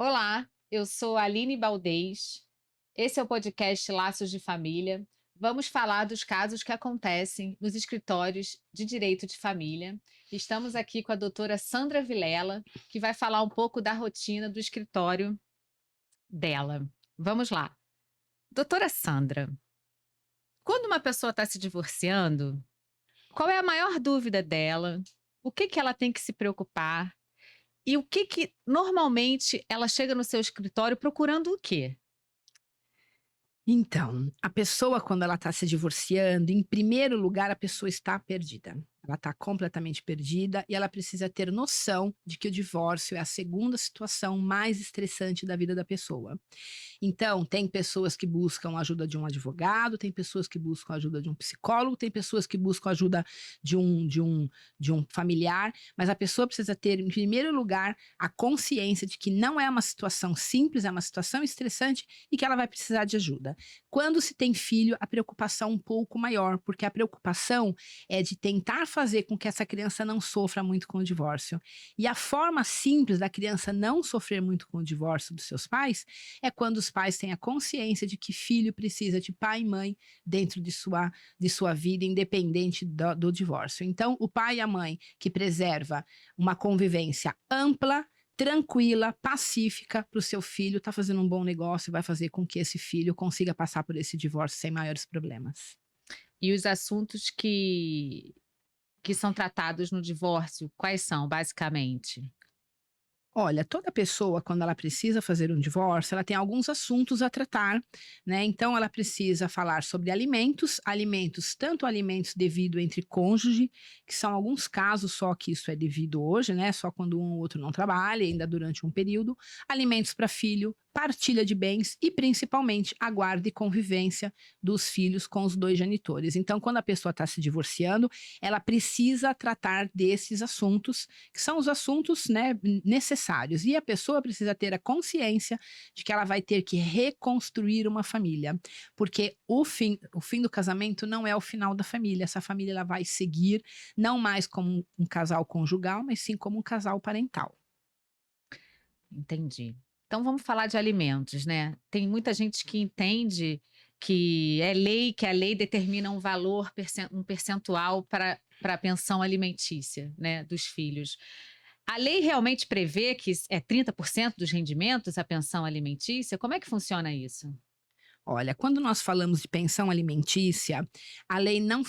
Olá, eu sou a Aline Baldez. Esse é o podcast Laços de Família. Vamos falar dos casos que acontecem nos escritórios de direito de família. Estamos aqui com a doutora Sandra Vilela, que vai falar um pouco da rotina do escritório dela. Vamos lá. Doutora Sandra, quando uma pessoa está se divorciando, qual é a maior dúvida dela? O que que ela tem que se preocupar? E o que que normalmente ela chega no seu escritório procurando o quê? Então, a pessoa quando ela está se divorciando, em primeiro lugar, a pessoa está perdida. Ela está completamente perdida e ela precisa ter noção de que o divórcio é a segunda situação mais estressante da vida da pessoa. Então, tem pessoas que buscam ajuda de um advogado, tem pessoas que buscam ajuda de um psicólogo, tem pessoas que buscam ajuda de um familiar, mas a pessoa precisa ter, em primeiro lugar, a consciência de que não é uma situação simples, é uma situação estressante e que ela vai precisar de ajuda. Quando se tem filho, a preocupação é um pouco maior, porque a preocupação é de tentar fazer com que essa criança não sofra muito com o divórcio. E a forma simples da criança não sofrer muito com o divórcio dos seus pais é quando os pais têm a consciência de que filho precisa de pai e mãe dentro de sua vida, independente do divórcio. Então, o pai e a mãe que preserva uma convivência ampla, tranquila, pacífica para o seu filho, está fazendo um bom negócio e vai fazer com que esse filho consiga passar por esse divórcio sem maiores problemas. E os assuntos que são tratados no divórcio, quais são, basicamente? Olha, toda pessoa, quando ela precisa fazer um divórcio, ela tem alguns assuntos a tratar, né? Então, ela precisa falar sobre alimentos, tanto alimentos devido entre cônjuge, que são alguns casos só que isso é devido hoje, né? Só quando um ou outro não trabalha, ainda durante um período, alimentos para filho, partilha de bens e, principalmente, a guarda e convivência dos filhos com os dois genitores. Então, quando a pessoa está se divorciando, ela precisa tratar desses assuntos que são os assuntos, né, necessários. E a pessoa precisa ter a consciência de que ela vai ter que reconstruir uma família, porque o fim do casamento não é o final da família. Essa família ela vai seguir não mais como um casal conjugal, mas sim como um casal parental. Entendi. Então vamos falar de alimentos, né. Tem muita gente que entende que é lei, que a lei determina um valor um percentual para a pensão alimentícia, né, dos filhos. A lei realmente prevê que é 30% dos rendimentos a pensão alimentícia? Como é que funciona isso? Olha, quando nós falamos de pensão alimentícia, a lei não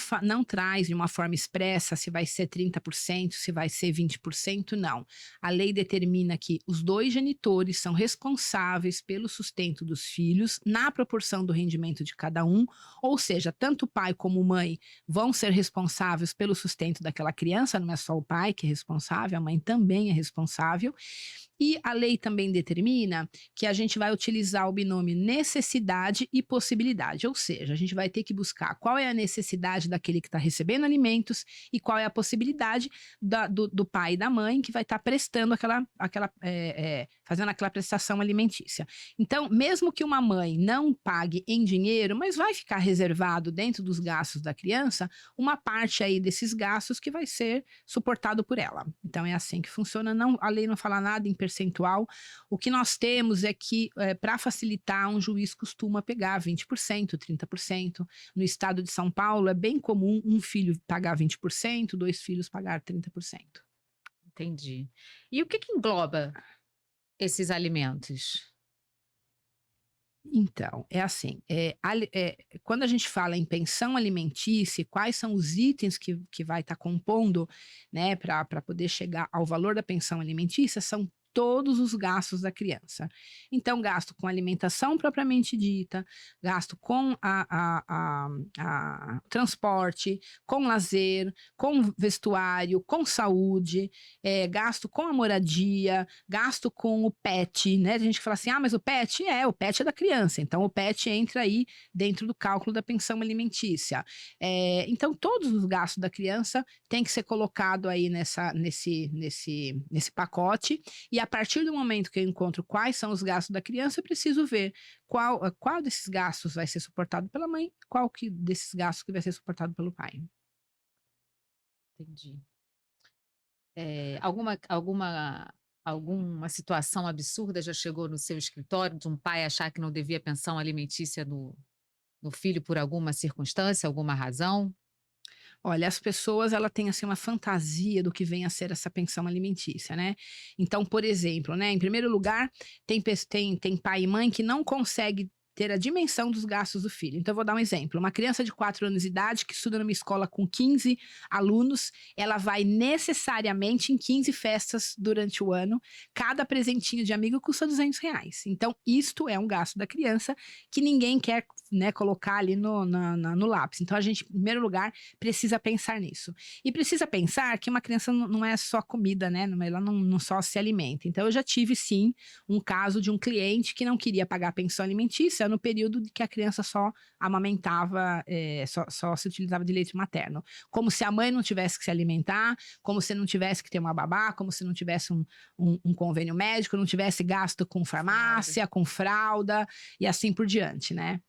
traz de uma forma expressa se vai ser 30%, se vai ser 20%, não. A lei determina que os dois genitores são responsáveis pelo sustento dos filhos na proporção do rendimento de cada um, ou seja, tanto o pai como a mãe vão ser responsáveis pelo sustento daquela criança, não é só o pai que é responsável, a mãe também é responsável. E a lei também determina que a gente vai utilizar o binômio necessidade e possibilidade, ou seja, a gente vai ter que buscar qual é a necessidade daquele que está recebendo alimentos e qual é a possibilidade do pai e da mãe que vai estar prestando fazendo aquela prestação alimentícia. Então, mesmo que uma mãe não pague em dinheiro, mas vai ficar reservado dentro dos gastos da criança, uma parte aí desses gastos que vai ser suportado por ela. Então é assim que funciona, não, a lei não fala nada em percentual. O que nós temos é que, para facilitar, um juiz costuma pegar 20%, 30%. No estado de São Paulo, é bem comum um filho pagar 20%, dois filhos pagar 30%. Entendi. E o que que engloba esses alimentos? Então, é assim, quando a gente fala em pensão alimentícia, quais são os itens que vai estar compondo, né, para poder chegar ao valor da pensão alimentícia, são todos os gastos da criança. Então, gasto com alimentação propriamente dita, gasto com transporte, com lazer, com vestuário, com saúde, gasto com a moradia, gasto com o pet, né? A gente fala assim, ah, mas o pet é da criança, então o pet entra aí dentro do cálculo da pensão alimentícia. Então, todos os gastos da criança têm que ser colocado aí nesse pacote, e a partir do momento que eu encontro quais são os gastos da criança, eu preciso ver qual desses gastos vai ser suportado pela mãe, desses gastos que vai ser suportado pelo pai. Entendi. Alguma Alguma situação absurda já chegou no seu escritório de um pai achar que não devia pensão alimentícia no filho por alguma circunstância, alguma razão? Olha, as pessoas, ela tem, assim, uma fantasia do que vem a ser essa pensão alimentícia, né. Então, por exemplo, né, em primeiro lugar, tem pai e mãe que não consegue ter a dimensão dos gastos do filho. Então, eu vou dar um exemplo, uma criança de 4 anos de idade que estuda numa escola com 15 alunos, ela vai necessariamente em 15 festas durante o ano, cada presentinho de amigo custa R$ 200. Então, isto é um gasto da criança que ninguém quer, né, colocar ali no lápis. Então, a gente, em primeiro lugar, precisa pensar nisso. E precisa pensar que uma criança não é só comida, né? Ela não só se alimenta. Então, eu já tive, sim, um caso de um cliente que não queria pagar pensão alimentícia no período de que a criança só amamentava, só se utilizava de leite materno. Como se a mãe não tivesse que se alimentar, como se não tivesse que ter uma babá, como se não tivesse um convênio médico, não tivesse gasto com farmácia, com fralda e assim por diante, né?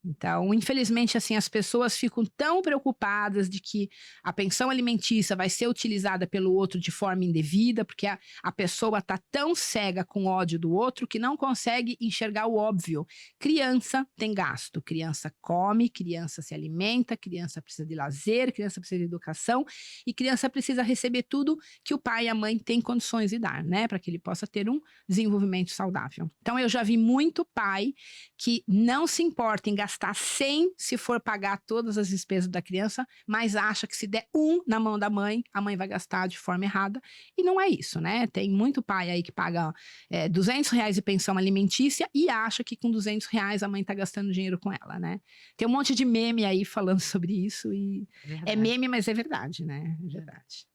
Então, infelizmente, assim, as pessoas ficam tão preocupadas de que a pensão alimentícia vai ser utilizada pelo outro de forma indevida, porque a pessoa está tão cega com ódio do outro que não consegue enxergar o óbvio. Criança tem gasto, criança come, criança se alimenta, criança precisa de lazer, criança precisa de educação e criança precisa receber tudo que o pai e a mãe têm condições de dar, né, para que ele possa ter um desenvolvimento saudável. Então, eu já vi muito pai que não se importa em gastar 100 se for pagar todas as despesas da criança, mas acha que se der na mão da mãe, a mãe vai gastar de forma errada. E não é isso, né? Tem muito pai aí que paga R$ 200 de pensão alimentícia e acha que com R$ 200 a mãe tá gastando dinheiro com ela, né? Tem um monte de meme aí falando sobre isso e é Verdade. meme, mas é verdade, né? É verdade.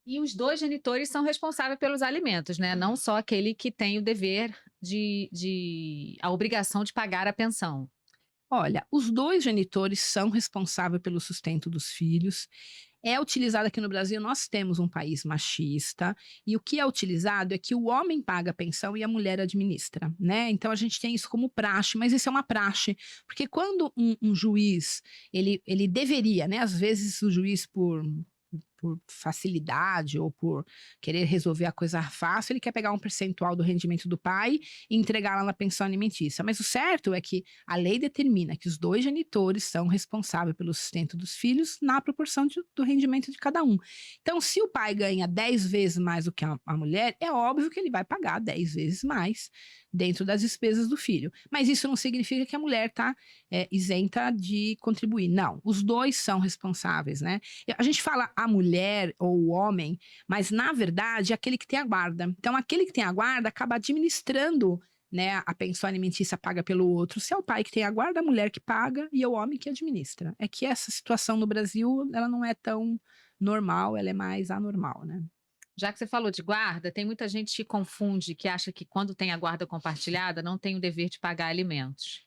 E os dois genitores são responsáveis pelos alimentos, né? Não só aquele que tem o dever a obrigação de pagar a pensão. Olha, os dois genitores são responsáveis pelo sustento dos filhos. É utilizado aqui no Brasil, nós temos um país machista, e o que é utilizado é que o homem paga a pensão e a mulher administra, né? Então a gente tem isso como praxe, mas isso é uma praxe, porque quando um juiz, ele deveria, né? Às vezes o juiz por facilidade ou por querer resolver a coisa fácil, ele quer pegar um percentual do rendimento do pai e entregar lá na pensão alimentícia. Mas o certo é que a lei determina que os dois genitores são responsáveis pelo sustento dos filhos na proporção do rendimento de cada um. Então, se o pai ganha 10 vezes mais do que a mulher, é óbvio que ele vai pagar 10 vezes mais dentro das despesas do filho. Mas isso não significa que a mulher está isenta de contribuir. Não, os dois são responsáveis, né? A gente fala a mulher ou o homem, mas na verdade é aquele que tem a guarda. Então, aquele que tem a guarda acaba administrando, né, a pensão alimentícia paga pelo outro. Se é o pai que tem a guarda, a mulher que paga e é o homem que administra. É que essa situação no Brasil, ela não é tão normal, ela é mais anormal, né? Já que você falou de guarda, tem muita gente que confunde, que acha que quando tem a guarda compartilhada, não tem o dever de pagar alimentos.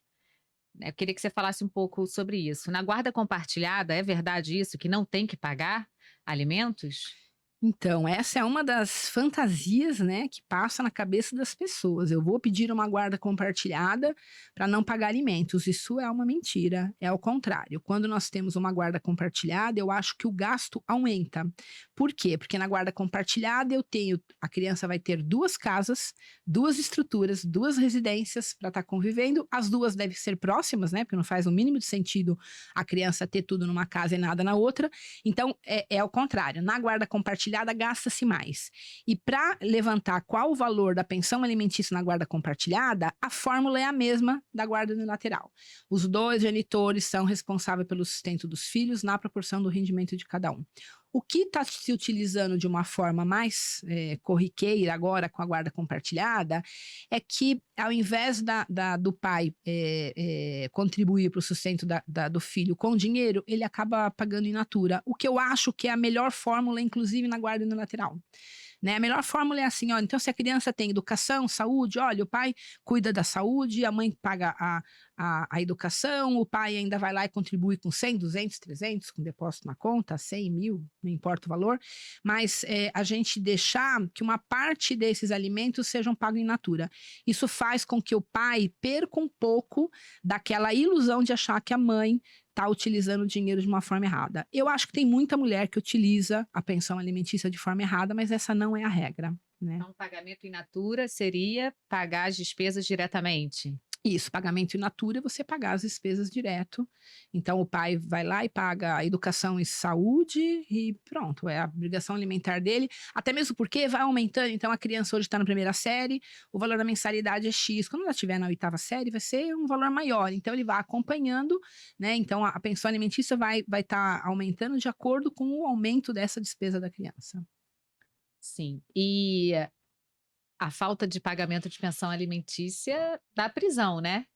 Eu queria que você falasse um pouco sobre isso. Na guarda compartilhada, é verdade isso, que não tem que pagar alimentos? Então, essa é uma das fantasias, né, que passa na cabeça das pessoas. Eu vou pedir uma guarda compartilhada para não pagar alimentos. Isso é uma mentira. É ao contrário. Quando nós temos uma guarda compartilhada, eu acho que o gasto aumenta. Por quê? Porque na guarda compartilhada a criança vai ter 2 casas, 2 estruturas, 2 residências para estar convivendo. As 2 devem ser próximas, né? Porque não faz o mínimo de sentido a criança ter tudo numa casa e nada na outra. Então, é ao contrário. Na guarda compartilhada, gasta-se mais. E para levantar qual o valor da pensão alimentícia na guarda compartilhada, a fórmula é a mesma da guarda unilateral. Os dois genitores são responsáveis pelo sustento dos filhos na proporção do rendimento de cada um. O que está se utilizando de uma forma mais corriqueira agora com a guarda compartilhada é que, ao invés do pai contribuir para o sustento do filho com dinheiro, ele acaba pagando in natura, o que eu acho que é a melhor fórmula, inclusive na guarda unilateral. Né? A melhor fórmula é assim, olha, então se a criança tem educação, saúde, olha, o pai cuida da saúde, a mãe paga a educação, o pai ainda vai lá e contribui com 100, 200, 300, com depósito na conta, 100, 1.000, não importa o valor, mas a gente deixar que uma parte desses alimentos sejam pagos in natura. Isso faz com que o pai perca um pouco daquela ilusão de achar que a mãe está utilizando o dinheiro de uma forma errada. Eu acho que tem muita mulher que utiliza a pensão alimentícia de forma errada, mas essa não é a regra. né? Então, pagamento in natura seria pagar as despesas diretamente? Isso, pagamento in natura é você pagar as despesas direto. Então, o pai vai lá e paga a educação e saúde e pronto, é a obrigação alimentar dele. Até mesmo porque vai aumentando. Então, a criança hoje está na primeira série, o valor da mensalidade é X. Quando ela estiver na oitava série, vai ser um valor maior. Então, ele vai acompanhando, né? Então, a pensão alimentícia vai estar aumentando de acordo com o aumento dessa despesa da criança. Sim. E a falta de pagamento de pensão alimentícia dá prisão, né?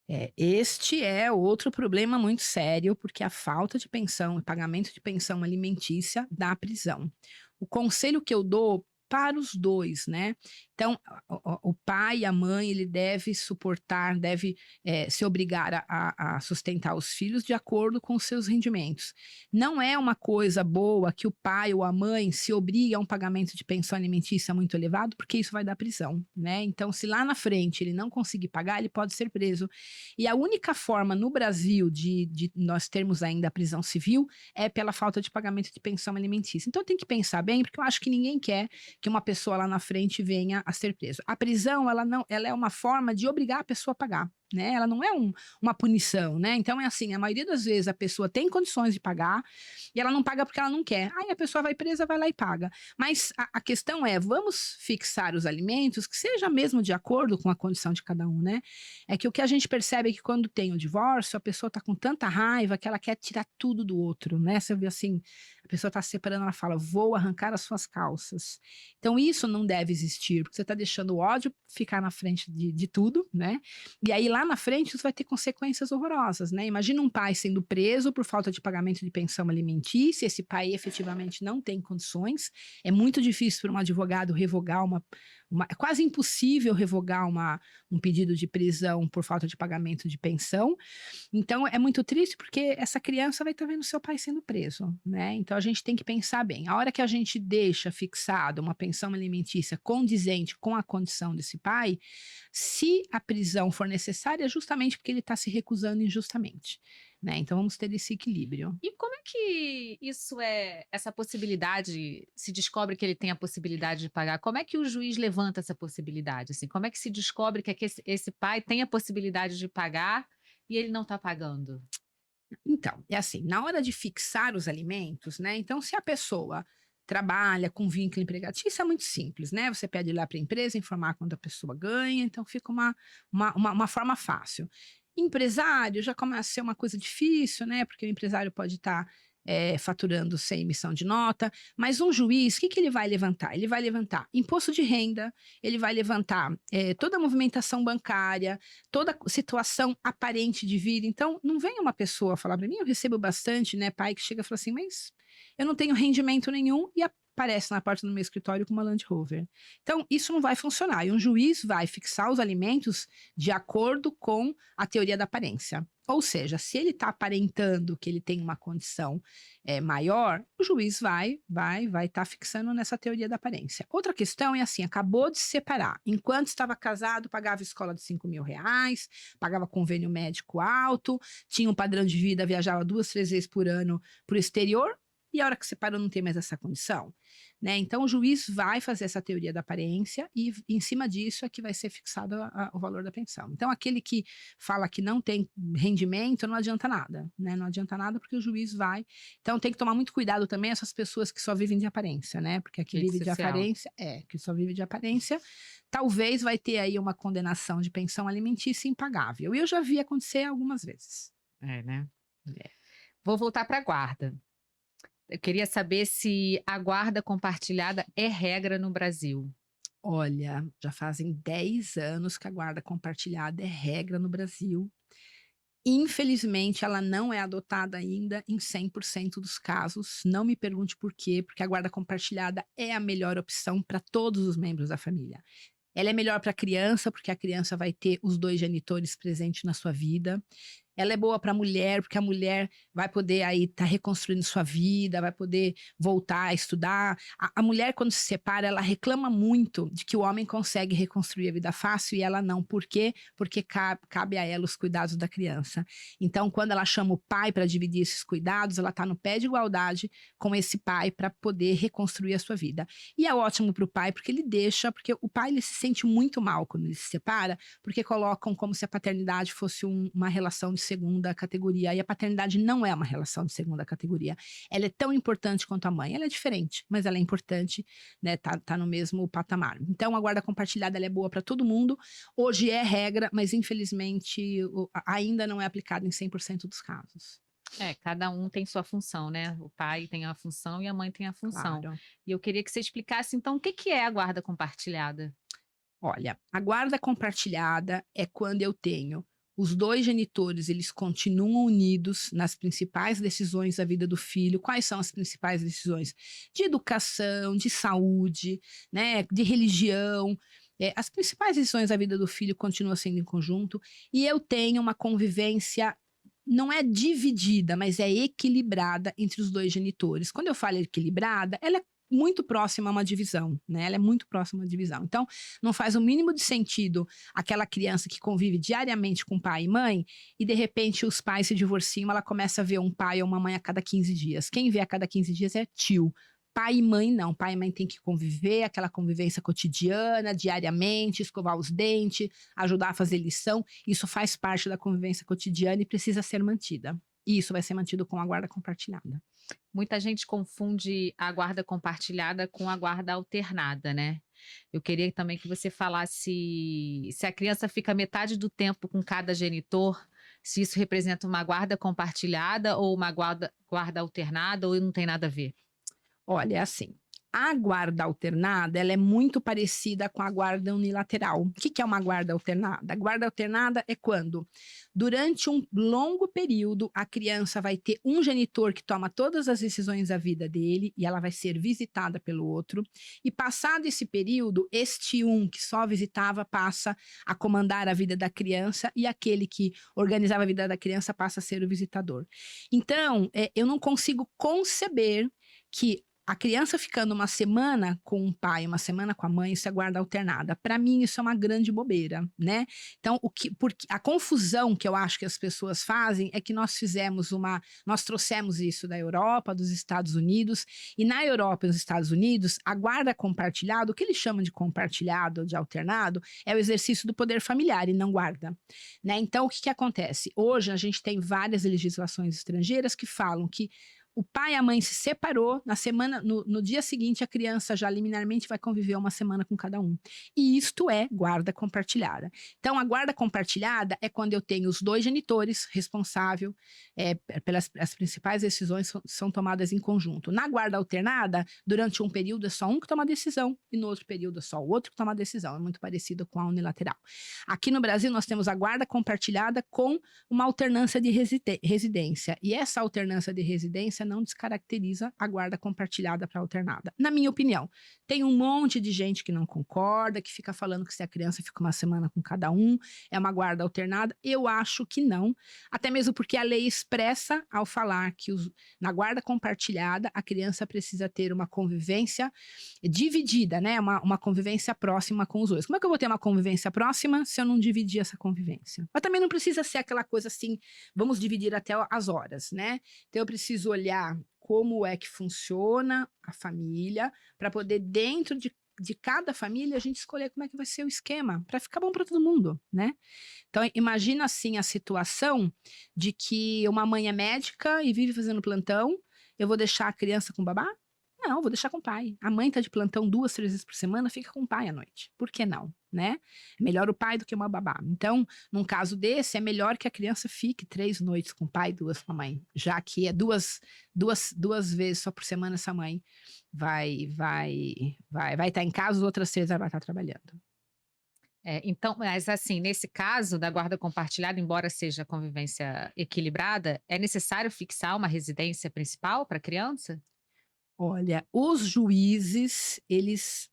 É, este é outro problema muito sério, porque a falta de pensão e pagamento de pensão alimentícia dá prisão. O conselho que eu dou para os dois, né? Então, o pai e a mãe, ele deve suportar, deve se obrigar a sustentar os filhos de acordo com os seus rendimentos. Não é uma coisa boa que o pai ou a mãe se obrigue a um pagamento de pensão alimentícia muito elevado, porque isso vai dar prisão, né? Então, se lá na frente ele não conseguir pagar, ele pode ser preso. E a única forma no Brasil de nós termos ainda a prisão civil é pela falta de pagamento de pensão alimentícia. Então tem que pensar bem, porque eu acho que ninguém quer que uma pessoa lá na frente venha a ser presa. A prisão, ela não, ela é uma forma de obrigar a pessoa a pagar. Né? Ela não é uma punição, né? Então é assim, a maioria das vezes a pessoa tem condições de pagar e ela não paga porque ela não quer. Aí a pessoa vai presa, vai lá e paga. Mas a questão é, vamos fixar os alimentos que seja mesmo de acordo com a condição de cada um, né? É que o que a gente percebe é que quando tem o divórcio, a pessoa tá com tanta raiva que ela quer tirar tudo do outro, né? Você vê assim, a pessoa tá se separando, ela fala, vou arrancar as suas calças. Então isso não deve existir, porque você tá deixando o ódio ficar na frente de tudo, né? E aí lá na frente isso vai ter consequências horrorosas, né? Imagina um pai sendo preso por falta de pagamento de pensão alimentícia, esse pai efetivamente não tem condições, é muito difícil para um advogado revogar é quase impossível revogar um pedido de prisão por falta de pagamento de pensão. Então é muito triste porque essa criança vai estar vendo seu pai sendo preso, né? Então a gente tem que pensar bem. A hora que a gente deixa fixada uma pensão alimentícia condizente com a condição desse pai, se a prisão for necessária, é justamente porque ele está se recusando injustamente, né? Então vamos ter esse equilíbrio. E como é que essa possibilidade, se descobre que ele tem a possibilidade de pagar, como é que o juiz levanta essa possibilidade, assim? Como é que se descobre que esse pai tem a possibilidade de pagar e ele não está pagando? Então, é assim, na hora de fixar os alimentos, né? Então, se a pessoa trabalha com vínculo empregatício, é muito simples, né? Você pede lá para a empresa informar quanto a pessoa ganha, então fica uma forma fácil. Empresário já começa a ser uma coisa difícil, né? Porque o empresário pode estar faturando sem emissão de nota, mas um juiz, o que ele vai levantar? Ele vai levantar imposto de renda, ele vai levantar toda a movimentação bancária, toda situação aparente de vida. Então, não vem uma pessoa falar para mim, eu recebo bastante, né, pai que chega e fala assim, mas eu não tenho rendimento nenhum e aparece na porta do meu escritório com uma Land Rover. Então, isso não vai funcionar. E um juiz vai fixar os alimentos de acordo com a teoria da aparência. Ou seja, se ele está aparentando que ele tem uma condição maior, o juiz vai estar fixando nessa teoria da aparência. Outra questão é assim, acabou de se separar. Enquanto estava casado, pagava escola de R$ 5.000, pagava convênio médico alto, tinha um padrão de vida, viajava 2, 3 vezes por ano para o exterior, e a hora que separou não tem mais essa condição, né? Então o juiz vai fazer essa teoria da aparência e em cima disso é que vai ser fixado o valor da pensão. Então aquele que fala que não tem rendimento não adianta nada, né? Não adianta nada porque o juiz vai. Então tem que tomar muito cuidado também essas pessoas que só vivem de aparência, né? Porque aqui Rede vive de social. aparência, que só vive de aparência, talvez vai ter aí uma condenação de pensão alimentícia impagável. E eu já vi acontecer algumas vezes. É, né? Vou voltar para a guarda. Eu queria saber se a guarda compartilhada é regra no Brasil. Olha, já fazem 10 anos que a guarda compartilhada é regra no Brasil. Infelizmente, ela não é adotada ainda em 100% dos casos. Não me pergunte por quê, porque a guarda compartilhada é a melhor opção para todos os membros da família. Ela é melhor para a criança, porque a criança vai ter os 2 genitores presentes na sua vida. ela é boa para a mulher, porque a mulher vai poder aí estar reconstruindo sua vida, vai poder voltar a estudar. A mulher, quando se separa, ela reclama muito de que o homem consegue reconstruir a vida fácil e ela não. Por quê? Porque cabe a ela os cuidados da criança. Então, quando ela chama o pai para dividir esses cuidados, ela está no pé de igualdade com esse pai para poder reconstruir a sua vida. E é ótimo para o pai, porque ele deixa, porque o pai ele se sente muito mal quando ele se separa, porque colocam como se a paternidade fosse uma relação de segunda categoria. E a paternidade não é uma relação de segunda categoria. Ela é tão importante quanto a mãe. Ela é diferente, mas ela é importante, né? Tá no mesmo patamar. Então, a guarda compartilhada ela é boa para todo mundo. Hoje é regra, mas infelizmente ainda não é aplicada em 100% dos casos. Cada um tem sua função, né? O pai tem a função e a mãe tem a função. Claro. E eu queria que você explicasse, então, o que que é a guarda compartilhada? Olha, a guarda compartilhada é quando eu tenho os dois genitores, eles continuam unidos nas principais decisões da vida do filho. Quais são as principais decisões? De educação, de saúde, né, de religião. As principais decisões da vida do filho continuam sendo em conjunto. E eu tenho uma convivência, não é dividida, mas é equilibrada entre os dois genitores. Quando eu falo equilibrada, ela é muito próxima a uma divisão, né? Ela é muito próxima a uma divisão. Então, não faz o mínimo de sentido aquela criança que convive diariamente com pai e mãe e, de repente, os pais se divorciam, ela começa a ver um pai ou uma mãe a cada 15 dias. Quem vê a cada 15 dias é tio. Pai e mãe não. Pai e mãe tem que conviver, aquela convivência cotidiana, diariamente, escovar os dentes, ajudar a fazer lição. Isso faz parte da convivência cotidiana e precisa ser mantida. E isso vai ser mantido com a guarda compartilhada. Muita gente confunde a guarda compartilhada com a guarda alternada, né? Eu queria também que você falasse se a criança fica metade do tempo com cada genitor, se isso representa uma guarda compartilhada ou uma guarda alternada, ou não tem nada a ver. Olha, é assim, a guarda alternada, ela é muito parecida com a guarda unilateral. O que que é uma guarda alternada? A guarda alternada é quando, durante um longo período, a criança vai ter um genitor que toma todas as decisões da vida dele e ela vai ser visitada pelo outro. E passado esse período, este um que só visitava passa a comandar a vida da criança e aquele que organizava a vida da criança passa a ser o visitador. Então, eu não consigo conceber que a criança ficando uma semana com o pai, uma semana com a mãe, isso é guarda alternada. Para mim, isso é uma grande bobeira, né? Então, porque a confusão que eu acho que as pessoas fazem é que nós trouxemos isso da Europa, dos Estados Unidos, e na Europa e nos Estados Unidos, a guarda compartilhada, o que eles chamam de compartilhado ou de alternado, é o exercício do poder familiar e não guarda, né? Então, o que que acontece? Hoje, a gente tem várias legislações estrangeiras que falam que o pai e a mãe se separou, no dia seguinte a criança já liminarmente vai conviver uma semana com cada um. E isto é guarda compartilhada. Então, a guarda compartilhada é quando eu tenho os dois genitores responsáveis pelas as principais decisões são tomadas em conjunto. Na guarda alternada, durante um período é só um que toma a decisão e no outro período é só o outro que toma a decisão. É muito parecido com a unilateral. Aqui no Brasil, nós temos a guarda compartilhada com uma alternância de residência. E essa alternância de residência não descaracteriza a guarda compartilhada para alternada. Na minha opinião, tem um monte de gente que não concorda, que fica falando que se a criança fica uma semana com cada um, é uma guarda alternada. Eu acho que não, até mesmo porque a lei expressa ao falar que na guarda compartilhada a criança precisa ter uma convivência dividida, né? Uma convivência próxima com os dois. Como é que eu vou ter uma convivência próxima se eu não dividir essa convivência? Mas também não precisa ser aquela coisa assim, vamos dividir até as horas, né? Então eu preciso olhar como é que funciona a família, para poder, dentro de cada família, a gente escolher como é que vai ser o esquema, para ficar bom para todo mundo, né? Então, imagina assim a situação de que uma mãe é médica e vive fazendo plantão, eu vou deixar a criança com o babá? Não, vou deixar com o pai. A mãe tá de plantão 2, 3 vezes por semana, fica com o pai à noite. Por que não, né? É melhor o pai do que uma babá. Então, num caso desse, é melhor que a criança fique 3 noites com o pai e 2 com a mãe, já que é duas vezes só por semana essa mãe vai estar em casa, as outras 3 ela vai estar trabalhando. Então, mas assim, nesse caso da guarda compartilhada, embora seja convivência equilibrada, é necessário fixar uma residência principal para a criança? Olha, os juízes, eles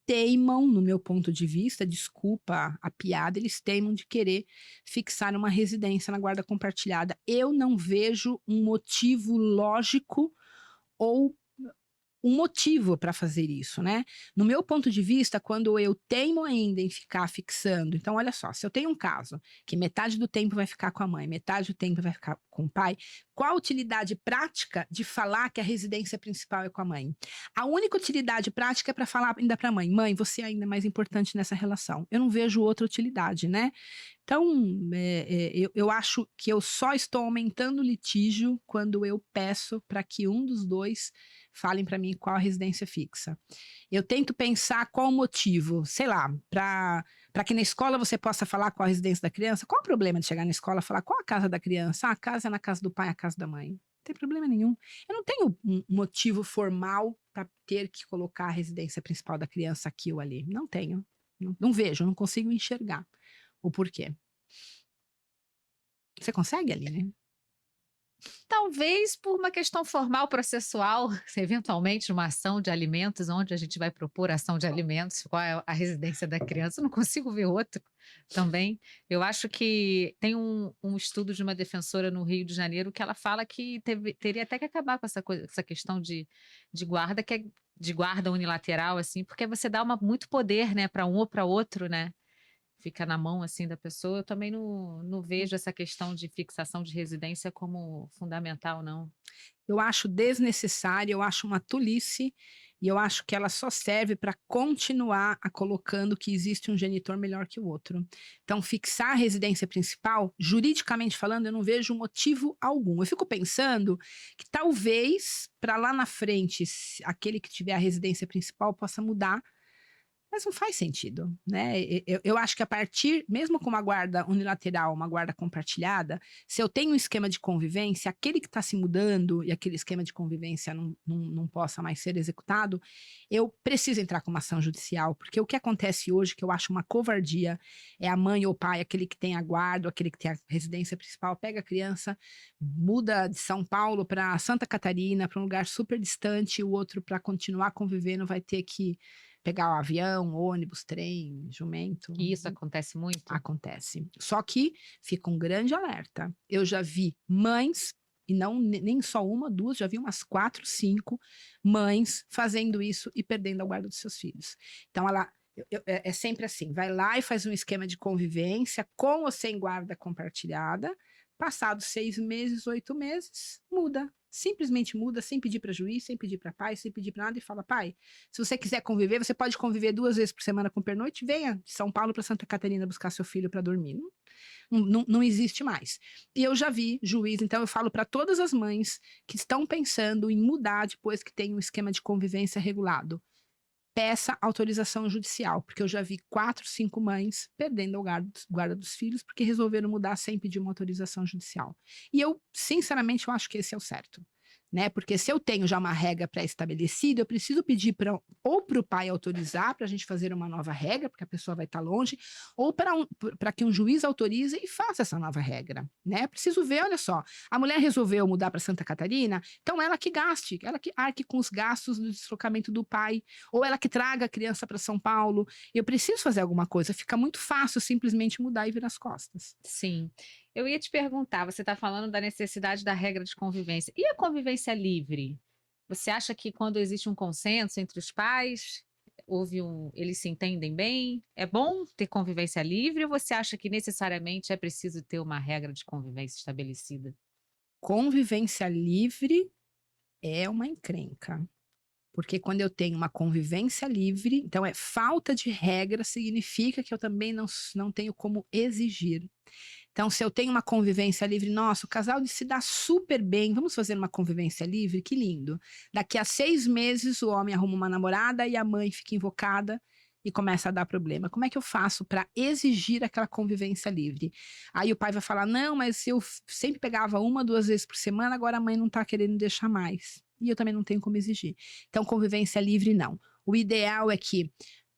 teimam, no meu ponto de vista, desculpa a piada, eles teimam de querer fixar uma residência na guarda compartilhada. Eu não vejo um motivo lógico ou um motivo para fazer isso, né? No meu ponto de vista, quando eu teimo ainda em ficar fixando, então olha só, se eu tenho um caso que metade do tempo vai ficar com a mãe, metade do tempo vai ficar com o pai, qual a utilidade prática de falar que a residência principal é com a mãe? A única utilidade prática é para falar ainda para a mãe, mãe, você ainda é mais importante nessa relação. Eu não vejo outra utilidade, né? Então, eu acho que eu só estou aumentando o litígio quando eu peço para que um dos dois falem para mim qual a residência fixa. Eu tento pensar qual o motivo, sei lá, para que na escola você possa falar qual a residência da criança. Qual o problema de chegar na escola e falar qual a casa da criança? Ah, a casa é na casa do pai, a casa da mãe. Não tem problema nenhum. Eu não tenho um motivo formal para ter que colocar a residência principal da criança aqui ou ali. Não tenho. Não vejo, não consigo enxergar o porquê. Você consegue, Aline? Talvez por uma questão formal processual, se eventualmente numa ação de alimentos, onde a gente vai propor ação de alimentos, qual é a residência da criança, eu não consigo ver outro também. Eu acho que tem um estudo de uma defensora no Rio de Janeiro que ela fala que teria até que acabar com essa questão de guarda, que é de guarda unilateral, assim, porque você dá muito poder, né, para um ou para outro, né? Fica na mão, assim, da pessoa. Eu também não vejo essa questão de fixação de residência como fundamental, não. Eu acho desnecessária, eu acho uma tolice, e eu acho que ela só serve para continuar a colocando que existe um genitor melhor que o outro. Então, fixar a residência principal, juridicamente falando, eu não vejo motivo algum. Eu fico pensando que talvez, para lá na frente, aquele que tiver a residência principal possa mudar, mas não faz sentido, né? Eu acho que a partir, mesmo com uma guarda unilateral, uma guarda compartilhada, se eu tenho um esquema de convivência, aquele que está se mudando e aquele esquema de convivência não possa mais ser executado, eu preciso entrar com uma ação judicial, porque o que acontece hoje, que eu acho uma covardia, é a mãe ou o pai, aquele que tem a guarda, aquele que tem a residência principal, pega a criança, muda de São Paulo para Santa Catarina, para um lugar super distante, e o outro, para continuar convivendo, vai ter que pegar o avião, ônibus, trem, jumento. E isso acontece muito? Acontece. Só que fica um grande alerta. Eu já vi mães, e não nem só uma, duas, já vi umas 4, 5 mães fazendo isso e perdendo a guarda dos seus filhos. Então, é sempre assim, vai lá e faz um esquema de convivência com ou sem guarda compartilhada, passados 6 meses, 8 meses, muda. Simplesmente muda, sem pedir para juiz, sem pedir para pai, sem pedir para nada, e fala, pai, se você quiser conviver, você pode conviver 2 vezes por semana com pernoite, venha de São Paulo para Santa Catarina buscar seu filho para dormir. Não existe mais. E eu já vi juiz, então eu falo para todas as mães que estão pensando em mudar depois que tem um esquema de convivência regulado. Peça autorização judicial, porque eu já vi 4, 5 mães perdendo a guarda dos filhos porque resolveram mudar sem pedir uma autorização judicial. E eu, sinceramente, eu acho que esse é o certo. Né? Porque se eu tenho já uma regra pré-estabelecida, eu preciso pedir ou para o pai autorizar para a gente fazer uma nova regra, porque a pessoa vai estar longe, ou para que um juiz autorize e faça essa nova regra. Né? Preciso ver, olha só, a mulher resolveu mudar para Santa Catarina, então ela que gaste, ela que arque com os gastos do deslocamento do pai, ou ela que traga a criança para São Paulo. Eu preciso fazer alguma coisa, fica muito fácil simplesmente mudar e virar as costas. Sim. Eu ia te perguntar, você está falando da necessidade da regra de convivência. E a convivência livre? Você acha que quando existe um consenso entre os pais, eles se entendem bem? É bom ter convivência livre ou você acha que necessariamente é preciso ter uma regra de convivência estabelecida? Convivência livre é uma encrenca. Porque quando eu tenho uma convivência livre, então falta de regra significa que eu também não tenho como exigir. Então, se eu tenho uma convivência livre, nossa, o casal se dá super bem, vamos fazer uma convivência livre? Que lindo. Daqui a 6 meses, o homem arruma uma namorada e a mãe fica invocada e começa a dar problema. Como é que eu faço para exigir aquela convivência livre? Aí o pai vai falar, não, mas eu sempre pegava 1, 2 vezes por semana, agora a mãe não está querendo deixar mais. E eu também não tenho como exigir. Então, convivência livre, não. O ideal é que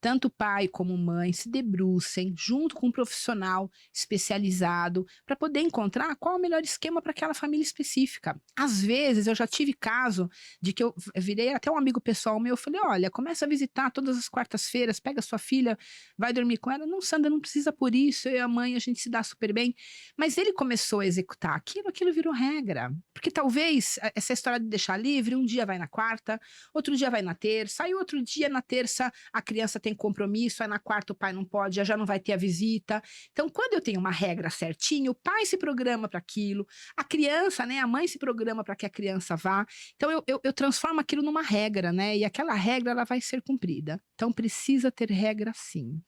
tanto pai como mãe se debrucem junto com um profissional especializado para poder encontrar qual é o melhor esquema para aquela família específica. Às vezes, eu já tive caso de que eu virei até um amigo pessoal meu, eu falei, olha, começa a visitar todas as quartas-feiras, pega sua filha, vai dormir com ela. Não, Sandra, não precisa por isso, eu e a mãe, a gente se dá super bem. Mas ele começou a executar aquilo, aquilo virou regra. Porque talvez essa história de deixar livre, um dia vai na quarta, outro dia vai na terça, aí outro dia na terça a criança tem compromisso, aí na quarta o pai não pode, já não vai ter a visita. Então, quando eu tenho uma regra certinha, o pai se programa para aquilo, a criança, né, a mãe se programa para que a criança vá. Então, eu transformo aquilo numa regra, né? E aquela regra ela vai ser cumprida. Então, precisa ter regra sim.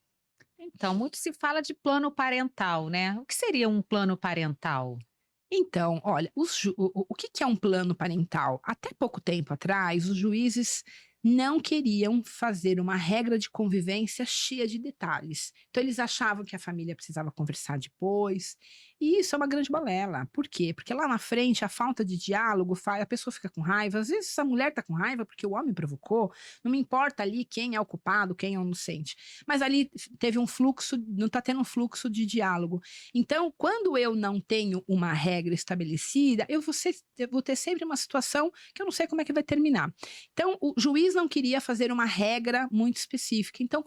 Então, muito se fala de plano parental, né? O que seria um plano parental? Então, olha, o que que é um plano parental? Até pouco tempo atrás, os juízes não queriam fazer uma regra de convivência cheia de detalhes. Então, eles achavam que a família precisava conversar depois, e isso é uma grande balela. Por quê? Porque lá na frente, a falta de diálogo faz, a pessoa fica com raiva. Às vezes, a mulher está com raiva porque o homem provocou, não me importa ali quem é o culpado, quem é o inocente. Mas ali teve um fluxo, não está tendo um fluxo de diálogo. Então, quando eu não tenho uma regra estabelecida, eu vou ter sempre uma situação que eu não sei como é que vai terminar. Então, o juiz não queria fazer uma regra muito específica. Então,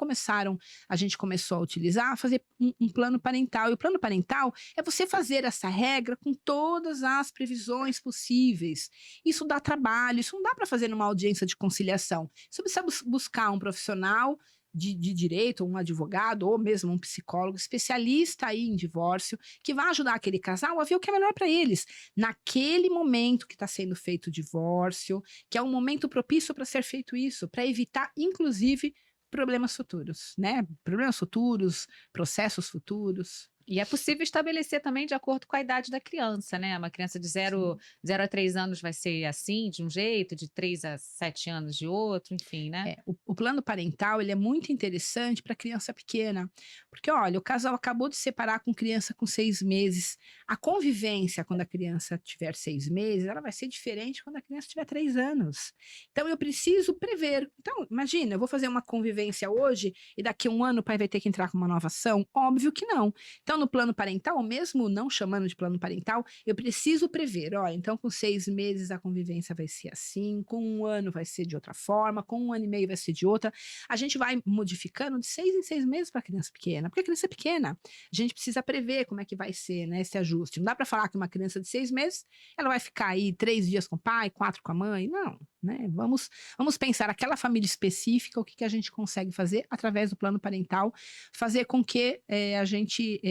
a gente começou a utilizar, fazer um plano parental. E o plano parental é você fazer essa regra com todas as previsões possíveis. Isso dá trabalho, isso não dá para fazer numa audiência de conciliação. Você precisa buscar um profissional de direito, um advogado ou mesmo um psicólogo especialista aí em divórcio, que vai ajudar aquele casal a ver o que é melhor para eles. Naquele momento que está sendo feito o divórcio, que é um momento propício para ser feito isso, para evitar, inclusive, problemas futuros, né? Problemas futuros, processos futuros. E é possível estabelecer também de acordo com a idade da criança, né? Uma criança de Sim. 0 a 3 anos vai ser assim, de um jeito, de 3 a 7 anos de outro, enfim, né? É, o plano parental ele é muito interessante para criança pequena, porque olha, o casal acabou de separar com criança com 6 meses. A convivência quando a criança tiver 6 meses, ela vai ser diferente quando a criança tiver 3 anos. Então eu preciso prever. Então imagina, eu vou fazer uma convivência hoje e daqui a um ano o pai vai ter que entrar com uma nova ação? Óbvio que não. Então no plano parental, mesmo não chamando de plano parental, eu preciso prever. Olha, então com 6 meses a convivência vai ser assim, com um ano vai ser de outra forma, com um ano e meio vai ser de outra. A gente vai modificando de 6 em 6 meses para criança pequena, porque a criança é pequena. A gente precisa prever como é que vai ser, né, esse ajuste. Não dá para falar que uma criança de 6 meses ela vai ficar aí 3 dias com o pai, 4 com a mãe. Não, né? Vamos pensar aquela família específica, o que a gente consegue fazer através do plano parental, fazer com que a gente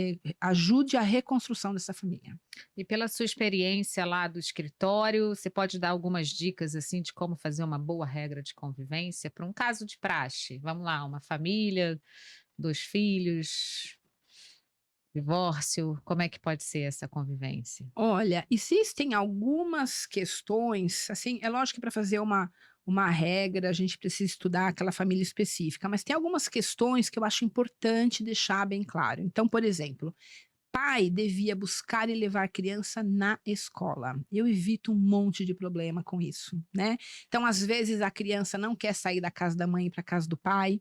ajude a reconstrução dessa família. E pela sua experiência lá do escritório, você pode dar algumas dicas assim de como fazer uma boa regra de convivência para um caso de praxe? Vamos lá, uma família, 2 filhos, divórcio, como é que pode ser essa convivência? Olha, existem algumas questões, assim, é lógico que para fazer uma regra a gente precisa estudar aquela família específica, mas tem algumas questões que eu acho importante deixar bem claro. Então, por exemplo, pai devia buscar e levar a criança na escola. Eu evito um monte de problema com isso, né? Então, às vezes a criança não quer sair da casa da mãe para casa do pai,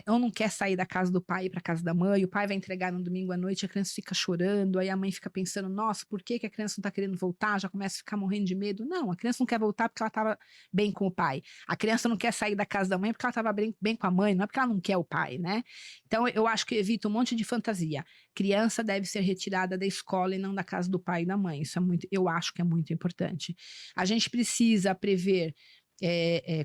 ou não quer sair da casa do pai para casa da mãe, o pai vai entregar no domingo à noite, a criança fica chorando, aí a mãe fica pensando, nossa, por que que a criança não está querendo voltar? Já começa a ficar morrendo de medo. Não, a criança não quer voltar porque ela estava bem com o pai. A criança não quer sair da casa da mãe porque ela estava bem com a mãe, não é porque ela não quer o pai, né? Então, eu acho que evita um monte de fantasia. Criança deve ser retirada da escola e não da casa do pai e da mãe. Isso é muito, eu acho que é muito importante. A gente precisa prever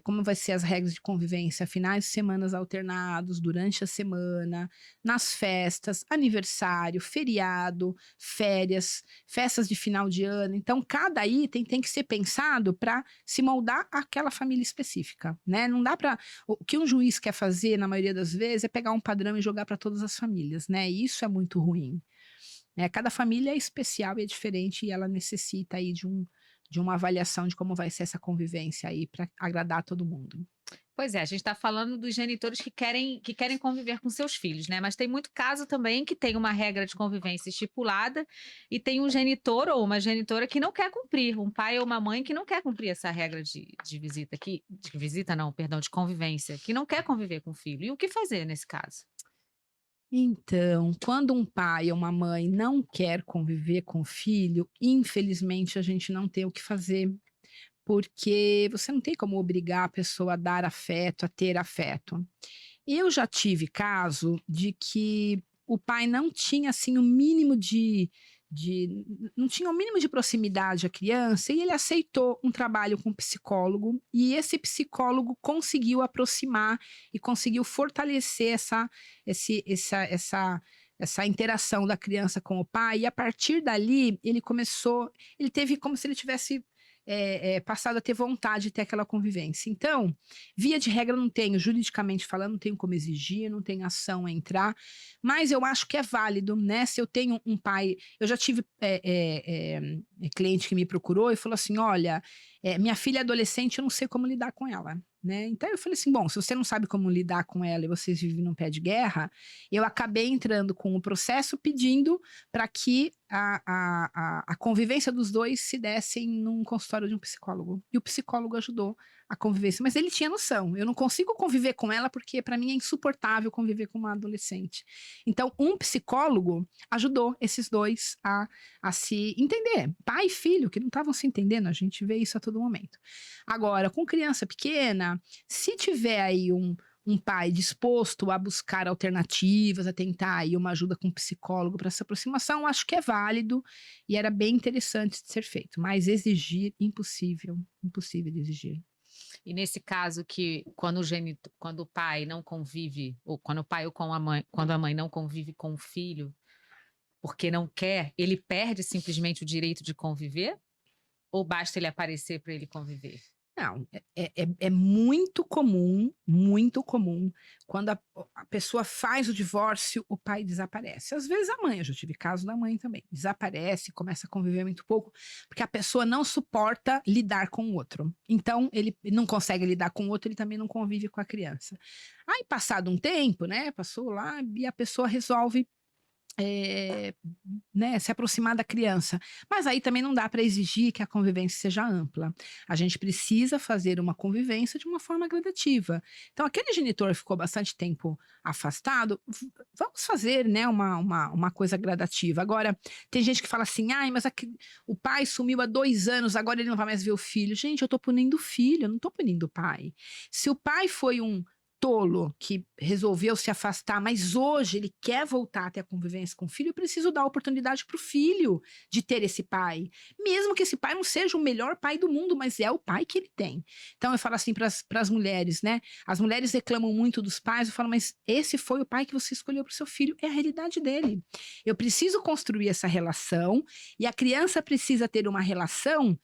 como vai ser as regras de convivência, finais de semanas alternados, durante a semana, nas festas, aniversário, feriado, férias, festas de final de ano. Então, cada item tem que ser pensado para se moldar àquela família específica, né? Não dá para. O que um juiz quer fazer, na maioria das vezes, é pegar um padrão e jogar para todas as famílias, né? E isso é muito ruim. Cada família é especial e é diferente e ela necessita aí de uma avaliação de como vai ser essa convivência aí para agradar todo mundo. Pois é, a gente está falando dos genitores que querem conviver com seus filhos, né, mas tem muito caso também que tem uma regra de convivência estipulada e tem um genitor ou uma genitora que não quer cumprir, um pai ou uma mãe que não quer cumprir essa regra de visita aqui de visita não, perdão, de convivência, que não quer conviver com o filho. E o que fazer nesse caso? Então, quando um pai ou uma mãe não quer conviver com o filho, infelizmente a gente não tem o que fazer, porque você não tem como obrigar a pessoa a dar afeto, a ter afeto. Eu já tive caso de que o pai não tinha, assim, o mínimo de não tinha o mínimo de proximidade à criança e ele aceitou um trabalho com um psicólogo, e esse psicólogo conseguiu aproximar e conseguiu fortalecer esse essa interação da criança com o pai, e a partir dali ele teve como se ele tivesse passado a ter vontade de ter aquela convivência. Então, via de regra, não tenho, juridicamente falando, não tenho como exigir, não tenho ação a entrar, mas eu acho que é válido, né? Se eu tenho um pai. Eu já tive cliente que me procurou e falou assim: olha, minha filha é adolescente, eu não sei como lidar com ela. Né? Então eu falei assim: bom, se você não sabe como lidar com ela e vocês vivem num pé de guerra, eu acabei entrando com o processo pedindo para que a convivência dos dois se dessem num consultório de um psicólogo. E o psicólogo ajudou a convivência, mas ele tinha noção. Eu não consigo conviver com ela porque para mim é insuportável conviver com uma adolescente. Então, um psicólogo ajudou esses dois a se entender. Pai e filho que não estavam se entendendo, a gente vê isso a todo momento. Agora, com criança pequena, se tiver aí um pai disposto a buscar alternativas, a tentar aí uma ajuda com um psicólogo para essa aproximação, acho que é válido e era bem interessante de ser feito, mas exigir, impossível, impossível de exigir. E nesse caso que quando o pai não convive, ou quando o pai ou com a mãe, quando a mãe não convive com o filho, porque não quer, ele perde simplesmente o direito de conviver? Ou basta ele aparecer para ele conviver? Não, é muito comum, quando a pessoa faz o divórcio, o pai desaparece. Às vezes a mãe, eu já tive caso da mãe também, desaparece, começa a conviver muito pouco, porque a pessoa não suporta lidar com o outro. Então, ele não consegue lidar com o outro, ele também não convive com a criança. Aí, passado um tempo, né, passou lá e a pessoa resolve eh, né, se aproximar da criança. Mas aí também não dá para exigir que a convivência seja ampla. A gente precisa fazer uma convivência de uma forma gradativa. Então, aquele genitor ficou bastante tempo afastado, vamos fazer, né, uma coisa gradativa. Agora, tem gente que fala assim: ai, mas o pai sumiu há 2 anos, agora ele não vai mais ver o filho. Gente, eu estou punindo o filho, eu não estou punindo o pai. Se o pai foi um tolo que resolveu se afastar, mas hoje ele quer voltar a ter a convivência com o filho, eu preciso dar oportunidade para o filho de ter esse pai. Mesmo que esse pai não seja o melhor pai do mundo, mas é o pai que ele tem. Então eu falo assim para as mulheres, né? As mulheres reclamam muito dos pais, eu falo, mas esse foi o pai que você escolheu para o seu filho, é a realidade dele. Eu preciso construir essa relação e a criança precisa ter uma relação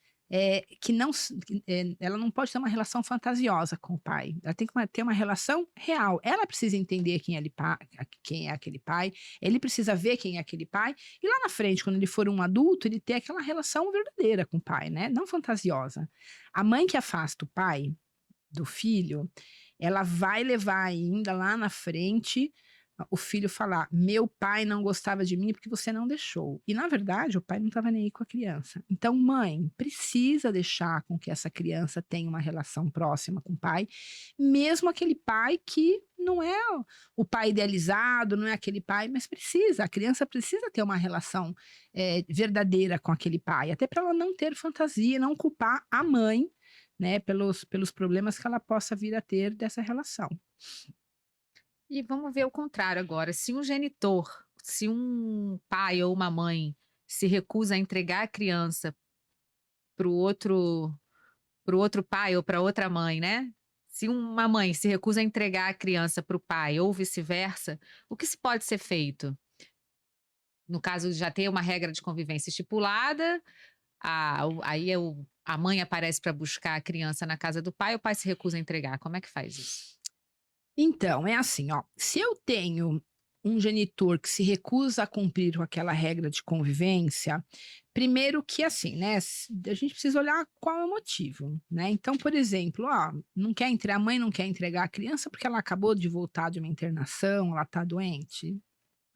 que não, ela não pode ter uma relação fantasiosa com o pai. Ela tem que ter uma relação real. Ela precisa entender quem é aquele pai, ele precisa ver quem é aquele pai, e lá na frente, quando ele for um adulto, ele ter aquela relação verdadeira com o pai, né? Não fantasiosa. A mãe que afasta o pai do filho, ela vai levar ainda lá na frente o filho falar: meu pai não gostava de mim porque você não deixou. E na verdade, o pai não estava nem aí com a criança. Então, mãe, precisa deixar com que essa criança tenha uma relação próxima com o pai, mesmo aquele pai que não é o pai idealizado, não é aquele pai, mas a criança precisa ter uma relação verdadeira com aquele pai, até para ela não ter fantasia, não culpar a mãe, né, pelos problemas que ela possa vir a ter dessa relação. E vamos ver o contrário agora. Se um pai ou uma mãe se recusa a entregar a criança para o outro pai ou para outra mãe, né? Se uma mãe se recusa a entregar a criança para o pai ou vice-versa, o que se pode ser feito? No caso de já ter uma regra de convivência estipulada, a mãe aparece para buscar a criança na casa do pai, o pai se recusa a entregar. Como é que faz isso? Então, é assim, ó, se eu tenho um genitor que se recusa a cumprir com aquela regra de convivência, primeiro que assim, né, a gente precisa olhar qual é o motivo, né? Então, por exemplo, não quer a mãe não quer entregar a criança porque ela acabou de voltar de uma internação, ela tá doente.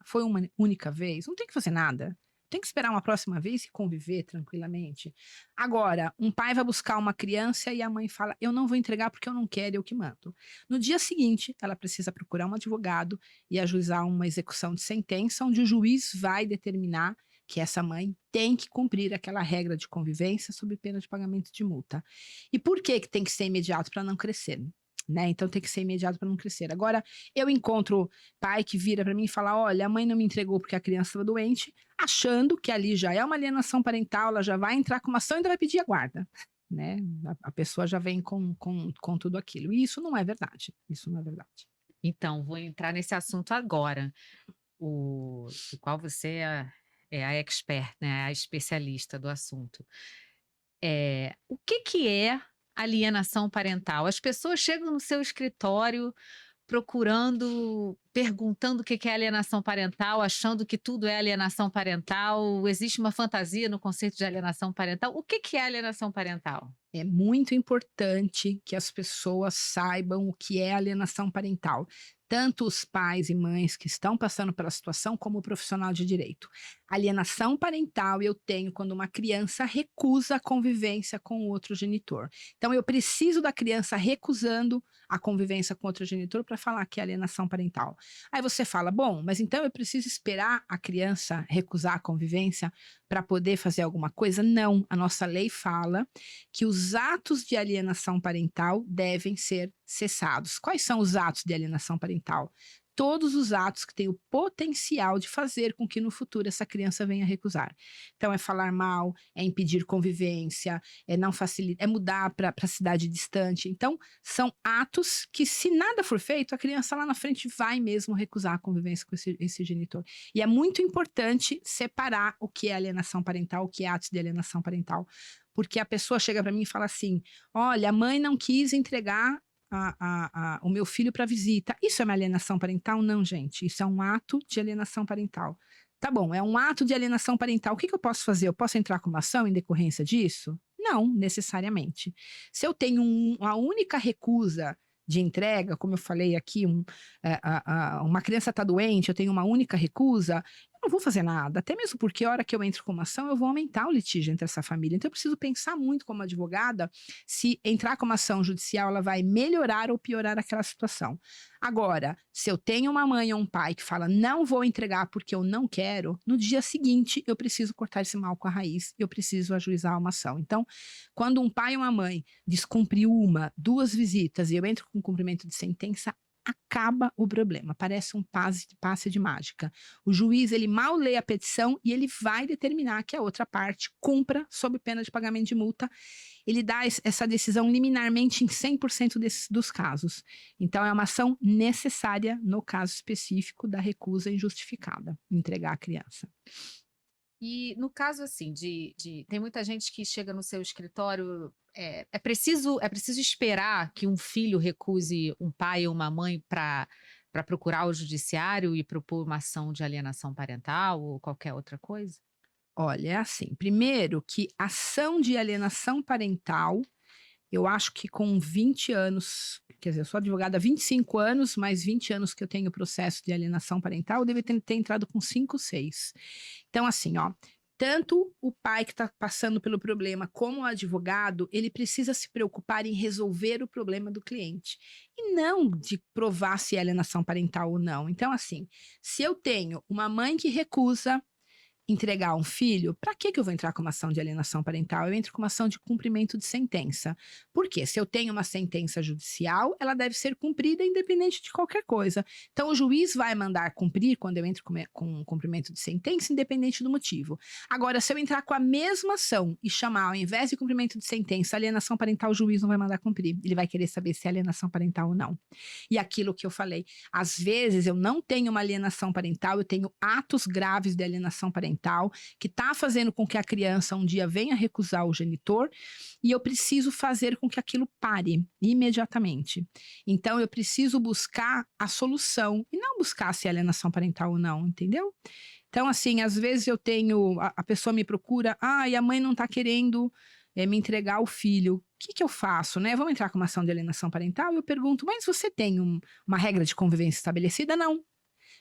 Foi uma única vez, não tem que fazer nada. Tem que esperar uma próxima vez e conviver tranquilamente. Agora, um pai vai buscar uma criança e a mãe fala: eu não vou entregar porque eu não quero, eu que mando. No dia seguinte, ela precisa procurar um advogado e ajuizar uma execução de sentença, onde o juiz vai determinar que essa mãe tem que cumprir aquela regra de convivência sob pena de pagamento de multa. E por que que tem que ser imediato? Para não crescer, né? Então tem que ser imediato para não crescer. Agora, eu encontro pai que vira para mim e fala: olha, a mãe não me entregou porque a criança estava doente, achando que ali já é uma alienação parental, ela já vai entrar com uma ação e ainda vai pedir a guarda, né? A pessoa já vem com tudo aquilo. E isso não é verdade. Isso não é verdade. Então, vou entrar nesse assunto agora, do qual você é a expert, né, a especialista do assunto. O que que é alienação parental? As pessoas chegam no seu escritório perguntando o que que é alienação parental, achando que tudo é alienação parental. Existe uma fantasia no conceito de alienação parental. O que que é alienação parental? É muito importante que as pessoas saibam o que é alienação parental. Tanto os pais e mães que estão passando pela situação, como o profissional de direito. Alienação parental eu tenho quando uma criança recusa a convivência com o outro genitor. Então, eu preciso da criança recusando a convivência com outro genitor para falar que é alienação parental. Aí você fala: bom, mas então eu preciso esperar a criança recusar a convivência para poder fazer alguma coisa? Não, a nossa lei fala que os atos de alienação parental devem ser cessados. Quais são os atos de alienação parental? Todos os atos que têm o potencial de fazer com que no futuro essa criança venha recusar. Então, é falar mal, é impedir convivência, é não facilitar, é mudar para cidade distante. Então, são atos que, se nada for feito, a criança lá na frente vai mesmo recusar a convivência com esse genitor. E é muito importante separar o que é alienação parental, o que é atos de alienação parental. Porque a pessoa chega para mim e fala assim: olha, a mãe não quis entregar o meu filho para visita. Isso é uma alienação parental? Não, gente. Isso é um ato de alienação parental. Tá bom, é um ato de alienação parental. O que que eu posso fazer? Eu posso entrar com uma ação em decorrência disso? Não, necessariamente. Se eu tenho uma única recusa de entrega, como eu falei aqui, uma criança está doente, eu tenho uma única recusa, eu não vou fazer nada, até mesmo porque a hora que eu entro com uma ação, eu vou aumentar o litígio entre essa família. Então, eu preciso pensar muito como advogada se entrar com uma ação judicial, ela vai melhorar ou piorar aquela situação. Agora, se eu tenho uma mãe ou um pai que fala: não vou entregar porque eu não quero, no dia seguinte eu preciso cortar esse mal com a raiz, eu preciso ajuizar uma ação. Então, quando um pai ou uma mãe descumpriu duas visitas e eu entro com cumprimento de sentença, acaba o problema, parece um passe de mágica. O juiz, ele mal lê a petição e ele vai determinar que a outra parte cumpra sob pena de pagamento de multa. Ele dá essa decisão liminarmente em 100% dos casos. Então, é uma ação necessária no caso específico da recusa injustificada, entregar a criança. E no caso, assim, tem muita gente que chega no seu escritório, é preciso esperar que um filho recuse um pai ou uma mãe para procurar o judiciário e propor uma ação de alienação parental ou qualquer outra coisa? Olha, é assim, primeiro que ação de alienação parental, eu acho que com 20 anos, quer dizer, eu sou advogada há 25 anos, mais 20 anos que eu tenho processo de alienação parental, eu deveria ter entrado com 5, 6. Então, assim, ó, tanto o pai que está passando pelo problema como o advogado, ele precisa se preocupar em resolver o problema do cliente e não de provar se é alienação parental ou não. Então, assim, se eu tenho uma mãe que recusa entregar um filho, para que eu vou entrar com uma ação de alienação parental? Eu entro com uma ação de cumprimento de sentença. Por quê? Se eu tenho uma sentença judicial, ela deve ser cumprida independente de qualquer coisa. Então, o juiz vai mandar cumprir quando eu entro com cumprimento de sentença, independente do motivo. Agora, se eu entrar com a mesma ação e chamar, ao invés de cumprimento de sentença, alienação parental, o juiz não vai mandar cumprir. Ele vai querer saber se é alienação parental ou não. E aquilo que eu falei, às vezes eu não tenho uma alienação parental, eu tenho atos graves de alienação parental, parental, que está fazendo com que a criança um dia venha recusar o genitor, e eu preciso fazer com que aquilo pare imediatamente. Então, eu preciso buscar a solução, e não buscar se é alienação parental ou não, entendeu? Então, assim, às vezes eu tenho, a pessoa me procura, e a mãe não está querendo me entregar o filho. O que que eu faço, né? Vamos entrar com uma ação de alienação parental? Eu pergunto, mas você tem uma regra de convivência estabelecida? Não.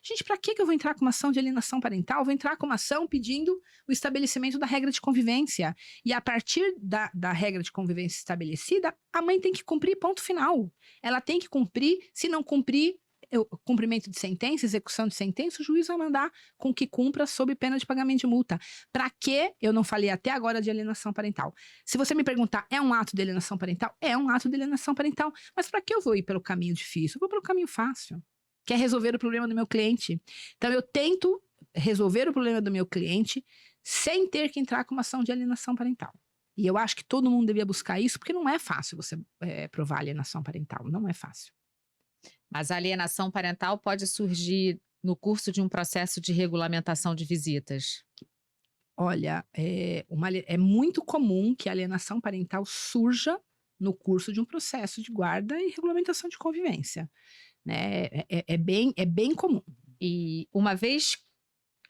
Gente, para que eu vou entrar com uma ação de alienação parental? Eu vou entrar com uma ação pedindo o estabelecimento da regra de convivência. E a partir da regra de convivência estabelecida, a mãe tem que cumprir, ponto final. Ela tem que cumprir, se não cumprir, cumprimento de sentença, execução de sentença, o juiz vai mandar com que cumpra sob pena de pagamento de multa. Para que eu não falei até agora de alienação parental? Se você me perguntar, é um ato de alienação parental? É um ato de alienação parental. Mas para que eu vou ir pelo caminho difícil? Eu vou pelo caminho fácil, que é resolver o problema do meu cliente. Então, eu tento resolver o problema do meu cliente sem ter que entrar com uma ação de alienação parental. E eu acho que todo mundo devia buscar isso, porque não é fácil você provar alienação parental, não é fácil. Mas a alienação parental pode surgir no curso de um processo de regulamentação de visitas? Olha, é muito comum que a alienação parental surja no curso de um processo de guarda e regulamentação de convivência, né? É bem comum. E uma vez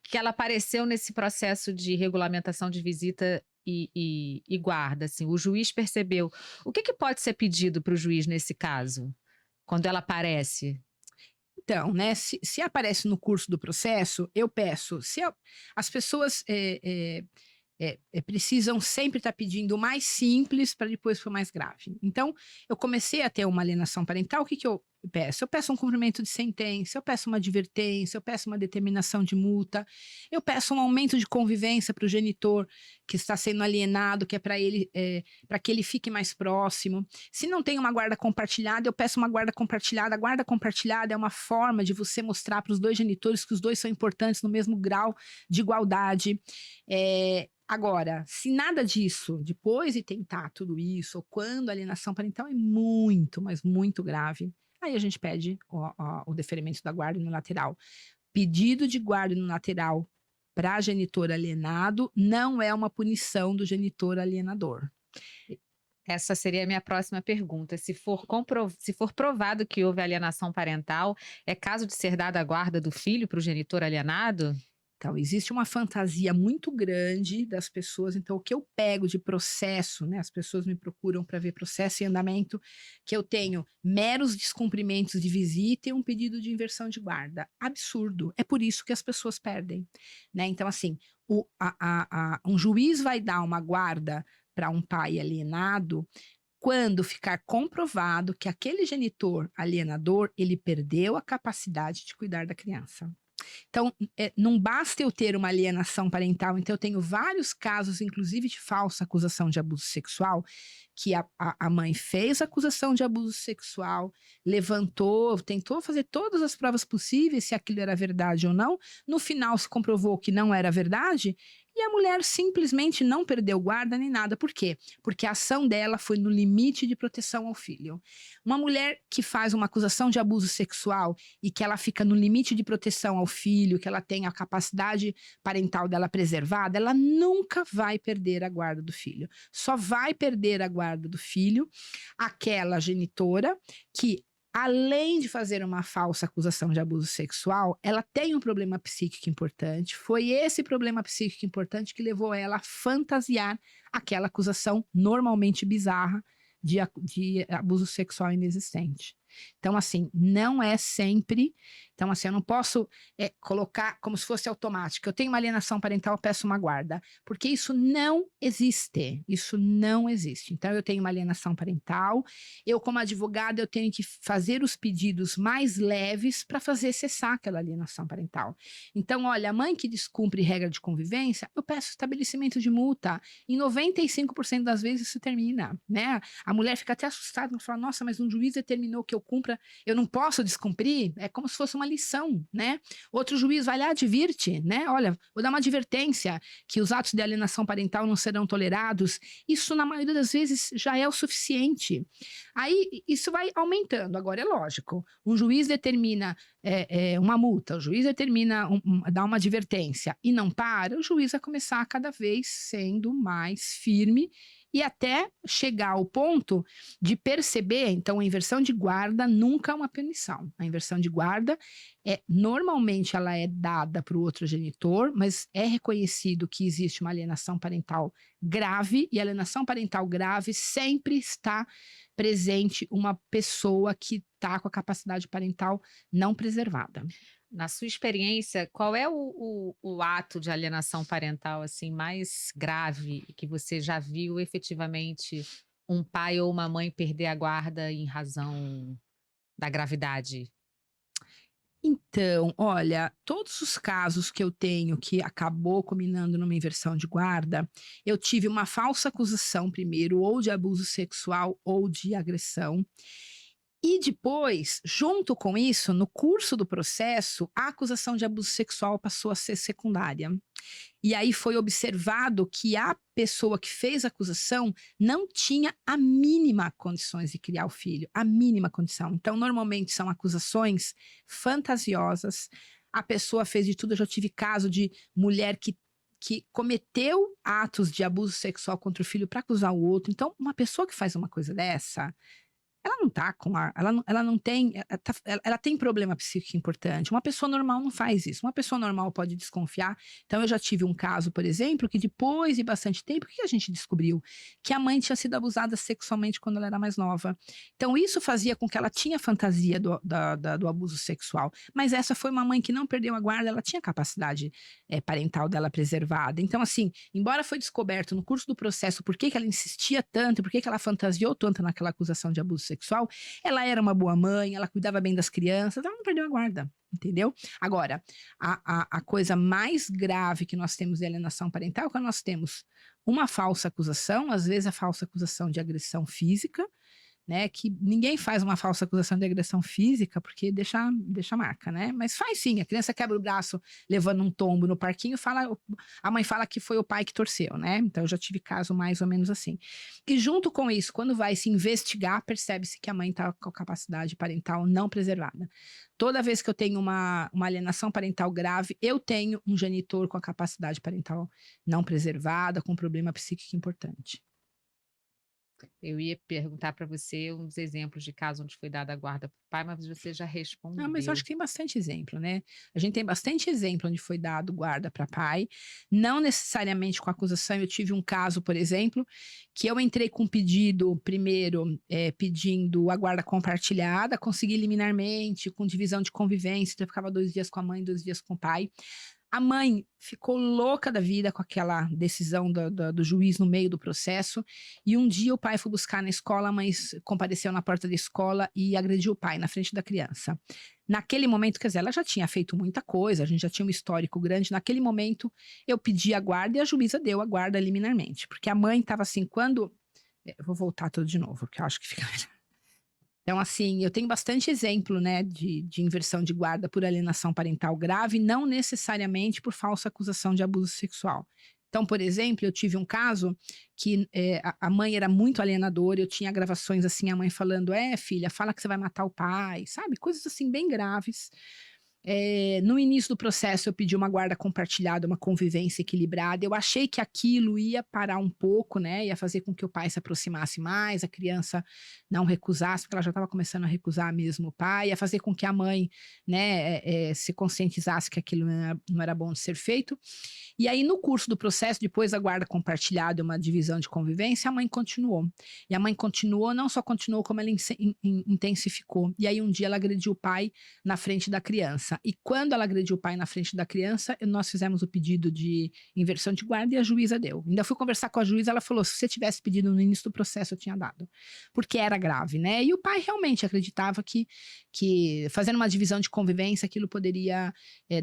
que ela apareceu nesse processo de regulamentação de visita e guarda, assim, o juiz percebeu. O que pode ser pedido para o juiz nesse caso, quando ela aparece? Então, né, se aparece no curso do processo, eu peço, as pessoas precisam sempre estar pedindo o mais simples para depois for mais grave. Então, eu comecei a ter uma alienação parental, o que eu peço? Eu peço um cumprimento de sentença, eu peço uma advertência, eu peço uma determinação de multa, eu peço um aumento de convivência para o genitor que está sendo alienado, que é para ele, para que ele fique mais próximo. Se não tem uma guarda compartilhada, eu peço uma guarda compartilhada. A guarda compartilhada é uma forma de você mostrar para os dois genitores que os dois são importantes no mesmo grau de igualdade. Agora, se nada disso, depois de tentar tudo isso, ou quando a alienação parental é muito, mas muito grave, aí a gente pede o deferimento da guarda unilateral. Pedido de guarda unilateral para genitor alienado não é uma punição do genitor alienador. Essa seria a minha próxima pergunta. Se for provado que houve alienação parental, é caso de ser dada a guarda do filho para o genitor alienado? Então, existe uma fantasia muito grande das pessoas. Então, o que eu pego de processo, né? As pessoas me procuram para ver processo em andamento, que eu tenho meros descumprimentos de visita e um pedido de inversão de guarda. Absurdo. É por isso que as pessoas perdem, né? Então, assim, um juiz vai dar uma guarda para um pai alienado quando ficar comprovado que aquele genitor alienador, ele perdeu a capacidade de cuidar da criança. Então, não basta eu ter uma alienação parental. Então, eu tenho vários casos, inclusive de falsa acusação de abuso sexual, que a mãe fez acusação de abuso sexual, levantou, tentou fazer todas as provas possíveis se aquilo era verdade ou não. No final, se comprovou que não era verdade. E a mulher simplesmente não perdeu guarda nem nada. Por quê? Porque a ação dela foi no limite de proteção ao filho. Uma mulher que faz uma acusação de abuso sexual e que ela fica no limite de proteção ao filho, que ela tem a capacidade parental dela preservada, ela nunca vai perder a guarda do filho. Só vai perder a guarda do filho aquela genitora que, além de fazer uma falsa acusação de abuso sexual, ela tem um problema psíquico importante. Foi esse problema psíquico importante que levou ela a fantasiar aquela acusação normalmente bizarra de abuso sexual inexistente. Então, assim, não é sempre. Então, assim, eu não posso colocar como se fosse automático. Eu tenho uma alienação parental, eu peço uma guarda. Porque isso não existe. Isso não existe. Então, eu tenho uma alienação parental. Eu, como advogada, eu tenho que fazer os pedidos mais leves para fazer cessar aquela alienação parental. Então, olha, a mãe que descumpre regra de convivência, eu peço estabelecimento de multa. Em 95% das vezes isso termina, né? A mulher fica até assustada, fala, nossa, mas um juiz determinou que eu cumpra, eu não posso descumprir? É como se fosse uma lição, né? Outro juiz vai lá, advirte, né? Olha, vou dar uma advertência que os atos de alienação parental não serão tolerados. Isso, na maioria das vezes, já é o suficiente. Aí, isso vai aumentando. Agora, é lógico, um juiz determina uma multa, o juiz determina, dá uma advertência e não para, o juiz vai começar cada vez sendo mais firme e até chegar ao ponto de perceber, então, a inversão de guarda nunca é uma punição. A inversão de guarda, normalmente, ela é dada para o outro genitor, mas é reconhecido que existe uma alienação parental grave, e a alienação parental grave sempre está presente uma pessoa que está com a capacidade parental não preservada. Na sua experiência, qual é o ato de alienação parental assim mais grave que você já viu efetivamente um pai ou uma mãe perder a guarda em razão da gravidade? Então, olha, todos os casos que eu tenho que acabou culminando numa inversão de guarda, eu tive uma falsa acusação primeiro, ou de abuso sexual ou de agressão. E depois, junto com isso, no curso do processo, a acusação de abuso sexual passou a ser secundária. E aí foi observado que a pessoa que fez a acusação não tinha a mínima condições de criar o filho, a mínima condição. Então, normalmente são acusações fantasiosas. A pessoa fez de tudo. Eu já tive caso de mulher que cometeu atos de abuso sexual contra o filho para acusar o outro. Então, uma pessoa que faz uma coisa dessa, ela não tá com ela não tem, ela tem problema psíquico importante. Uma pessoa normal não faz isso. Uma pessoa normal pode desconfiar. Então, eu já tive um caso, por exemplo, que depois de bastante tempo, o que a gente descobriu? Que a mãe tinha sido abusada sexualmente quando ela era mais nova. Então, isso fazia com que ela tinha fantasia do abuso sexual. Mas essa foi uma mãe que não perdeu a guarda, ela tinha capacidade parental dela preservada. Então, assim, embora foi descoberto no curso do processo por que ela insistia tanto, por que ela fantasiou tanto naquela acusação de abuso sexual, ela era uma boa mãe, ela cuidava bem das crianças, ela não perdeu a guarda, entendeu? Agora, a coisa mais grave que nós temos de alienação parental é quando nós temos uma falsa acusação, às vezes a falsa acusação de agressão física, né, que ninguém faz uma falsa acusação de agressão física porque deixa marca, né? Mas faz sim, a criança quebra o braço levando um tombo no parquinho, a mãe fala que foi o pai que torceu, né? Então eu já tive caso mais ou menos assim. E junto com isso, quando vai se investigar, percebe-se que a mãe está com a capacidade parental não preservada. Toda vez que eu tenho uma alienação parental grave, eu tenho um genitor com a capacidade parental não preservada, com problema psíquico importante. Eu ia perguntar para você uns exemplos de caso onde foi dada a guarda para o pai, mas você já Ah, mas eu acho respondeu. que tem bastante exemplo, né? A gente tem bastante exemplo onde foi dado guarda para pai, não necessariamente com acusação. Eu tive um caso, por exemplo, que eu entrei com um pedido primeiro, pedindo a guarda compartilhada, consegui liminarmente, com divisão de convivência, então eu ficava 2 dias com a mãe, 2 dias com o pai. A mãe ficou louca da vida com aquela decisão do juiz no meio do processo. E um dia o pai foi buscar na escola, a mãe compareceu na porta da escola e agrediu o pai na frente da criança. Naquele momento, quer dizer, ela já tinha feito muita coisa, a gente já tinha um histórico grande. Naquele momento, eu pedi a guarda e a juíza deu a guarda liminarmente. Porque a mãe estava assim, quando. Eu vou voltar tudo de novo, porque eu acho que fica melhor. Então, assim, eu tenho bastante exemplo, né, de inversão de guarda por alienação parental grave, não necessariamente por falsa acusação de abuso sexual. Então, por exemplo, eu tive um caso que a mãe era muito alienadora, eu tinha gravações assim, a mãe falando, filha, fala que você vai matar o pai, sabe? Coisas assim bem graves. No início do processo, eu pedi uma guarda compartilhada, uma convivência equilibrada. Eu achei que aquilo ia parar um pouco, né? Ia fazer com que o pai se aproximasse mais, a criança não recusasse, porque ela já estava começando a recusar mesmo o pai, ia fazer com que a mãe, né, se conscientizasse que aquilo não era bom de ser feito. E aí, no curso do processo, depois da guarda compartilhada, uma divisão de convivência, a mãe continuou. E a mãe continuou, não só continuou, como ela intensificou. E aí, um dia, ela agrediu o pai na frente da criança. E quando ela agrediu o pai na frente da criança, nós fizemos o pedido de inversão de guarda e a juíza deu. Ainda fui conversar com a juíza, ela falou, se você tivesse pedido no início do processo, eu tinha dado. Porque era grave, né? E o pai realmente acreditava que fazendo uma divisão de convivência, aquilo poderia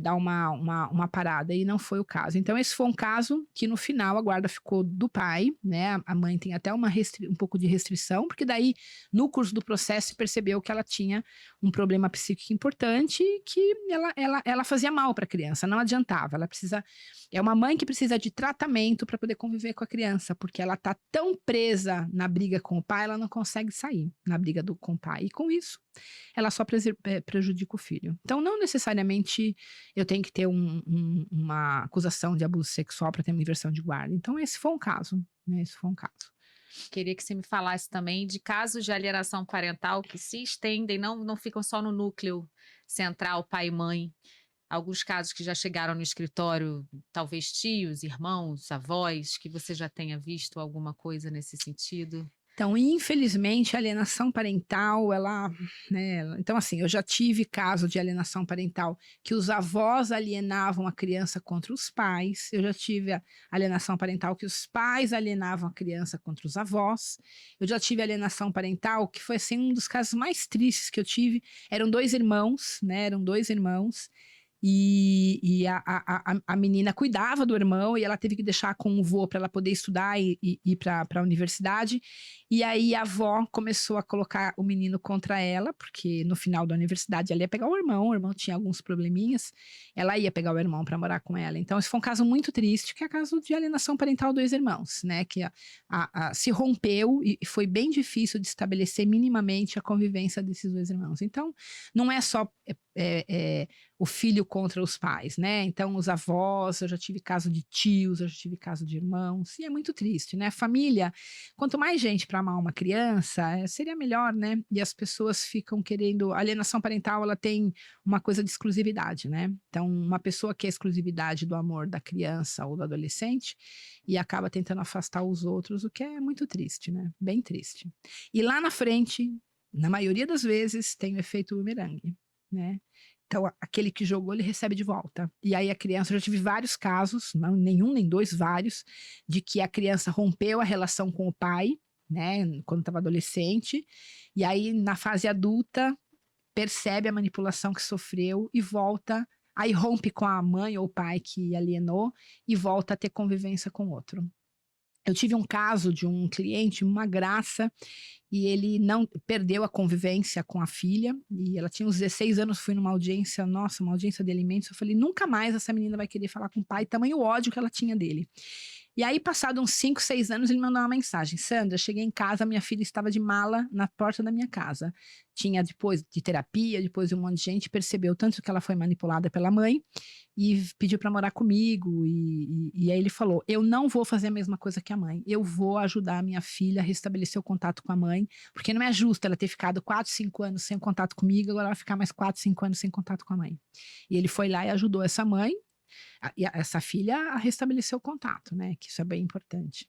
dar uma parada, e não foi o caso. Então, esse foi um caso que, no final, a guarda ficou do pai, né? A mãe tem até um pouco de restrição, porque daí, no curso do processo, se percebeu que ela tinha um problema psíquico importante que ela fazia mal para a criança, não adiantava. É uma mãe que precisa de tratamento para poder conviver com a criança, porque ela tá tão presa na briga com o pai, ela não consegue sair na briga com o pai. E com isso, ela só prejudica o filho. Então, não necessariamente eu tenho que ter uma acusação de abuso sexual para ter uma inversão de guarda. Então, esse foi um caso, né? Esse foi um caso. Queria que você me falasse também de casos de alienação parental que se estendem, não ficam só no núcleo central, pai e mãe. Alguns casos que já chegaram no escritório, talvez tios, irmãos, avós, que você já tenha visto alguma coisa nesse sentido? Então, infelizmente, a alienação parental, né, então assim, eu já tive caso de alienação parental que os avós alienavam a criança contra os pais, eu já tive a alienação parental que os pais alienavam a criança contra os avós, eu já tive alienação parental que foi, assim, um dos casos mais tristes que eu tive, eram 2 irmãos, né, e a menina cuidava do irmão e ela teve que deixar com o vô para ela poder estudar e ir para a universidade. E aí a avó começou a colocar o menino contra ela, porque no final da universidade ela ia pegar o irmão tinha alguns probleminhas, ela ia pegar o irmão para morar com ela. Então, esse foi um caso muito triste, que é o caso de alienação parental dos irmãos, né? Que se rompeu e foi bem difícil de estabelecer minimamente a convivência desses 2 irmãos. Então, não é só o filho contra os pais, né? Então, os avós, eu já tive caso de tios, eu já tive caso de irmãos, e é muito triste, né? Família, quanto mais gente para amar uma criança, seria melhor, né? E as pessoas ficam querendo. A alienação parental, ela tem uma coisa de exclusividade, né? Então, uma pessoa quer a exclusividade do amor da criança ou do adolescente e acaba tentando afastar os outros, o que é muito triste, né? Bem triste. E lá na frente, na maioria das vezes, tem o efeito bumerangue, né? Então, aquele que jogou, ele recebe de volta. E aí a criança, eu já tive vários casos, não nenhum nem dois, vários, de que a criança rompeu a relação com o pai, né, quando estava adolescente, e aí na fase adulta percebe a manipulação que sofreu e volta, aí rompe com a mãe ou o pai que alienou e volta a ter convivência com outro. Eu tive um caso de um cliente, uma graça, e ele não perdeu a convivência com a filha, e ela tinha uns 16 anos, fui numa audiência, nossa, uma audiência de alimentos, eu falei, nunca mais essa menina vai querer falar com o pai, tamanho ódio que ela tinha dele. E aí, passado uns 5, 6 anos, ele mandou uma mensagem, Sandra, cheguei em casa, minha filha estava de mala na porta da minha casa. Tinha, depois de terapia, depois de um monte de gente, percebeu tanto que ela foi manipulada pela mãe, e pediu para morar comigo, e aí ele falou, eu não vou fazer a mesma coisa que a mãe, eu vou ajudar a minha filha a restabelecer o contato com a mãe, porque não é justo ela ter ficado 4, 5 anos sem contato comigo, agora ela vai ficar mais 4, 5 anos sem contato com a mãe. E ele foi lá e ajudou essa mãe, essa filha a restabelecer o contato, né, que isso é bem importante.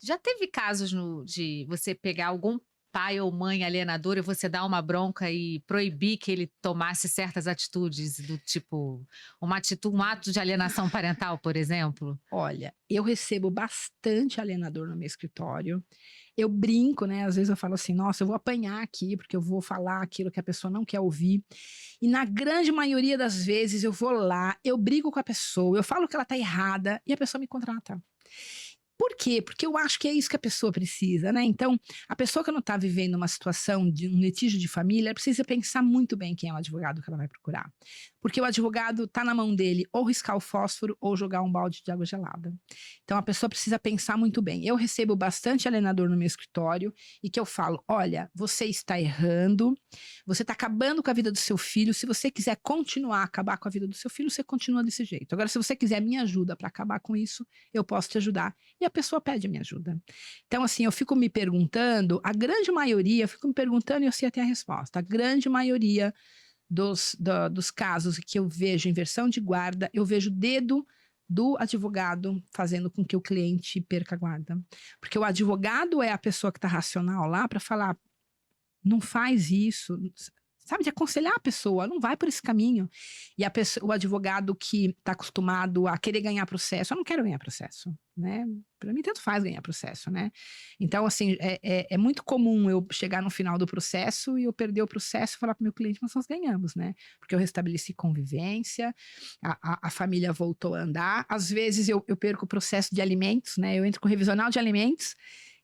Já teve casos de você pegar algum pai ou mãe alienador e você dar uma bronca e proibir que ele tomasse certas atitudes do tipo, um ato de alienação parental, por exemplo? Olha, eu recebo bastante alienador no meu escritório. Eu brinco, né? Às vezes eu falo assim, nossa, eu vou apanhar aqui, porque eu vou falar aquilo que a pessoa não quer ouvir. E na grande maioria das vezes eu vou lá, eu brigo com a pessoa, eu falo que ela tá errada e a pessoa me contrata. Por quê? Porque eu acho que é isso que a pessoa precisa, né? Então, a pessoa que não está vivendo uma situação de um litígio de família, ela precisa pensar muito bem quem é o advogado que ela vai procurar. Porque o advogado está na mão dele ou riscar o fósforo ou jogar um balde de água gelada. Então, a pessoa precisa pensar muito bem. Eu recebo bastante alienador no meu escritório e que eu falo, olha, você está errando, você está acabando com a vida do seu filho, se você quiser continuar a acabar com a vida do seu filho, você continua desse jeito. Agora, se você quiser minha ajuda para acabar com isso, eu posso te ajudar. E a pessoa pede a minha ajuda. Então, assim, eu fico me perguntando, a grande maioria, eu fico me perguntando e eu sei até a resposta. A grande maioria dos casos que eu vejo inversão de guarda, eu vejo o dedo do advogado fazendo com que o cliente perca a guarda. Porque o advogado é a pessoa que está racional lá para falar, não faz isso, sabe, de aconselhar a pessoa, não vai por esse caminho. E o advogado que está acostumado a querer ganhar processo, eu não quero ganhar processo, né? Para mim, tanto faz ganhar processo, né? Então, assim, é muito comum eu chegar no final do processo e eu perder o processo e falar para o meu cliente, mas nós ganhamos, né? Porque eu restabeleci convivência, a família voltou a andar. Às vezes, eu perco o processo de alimentos, né? Eu entro com o revisional de alimentos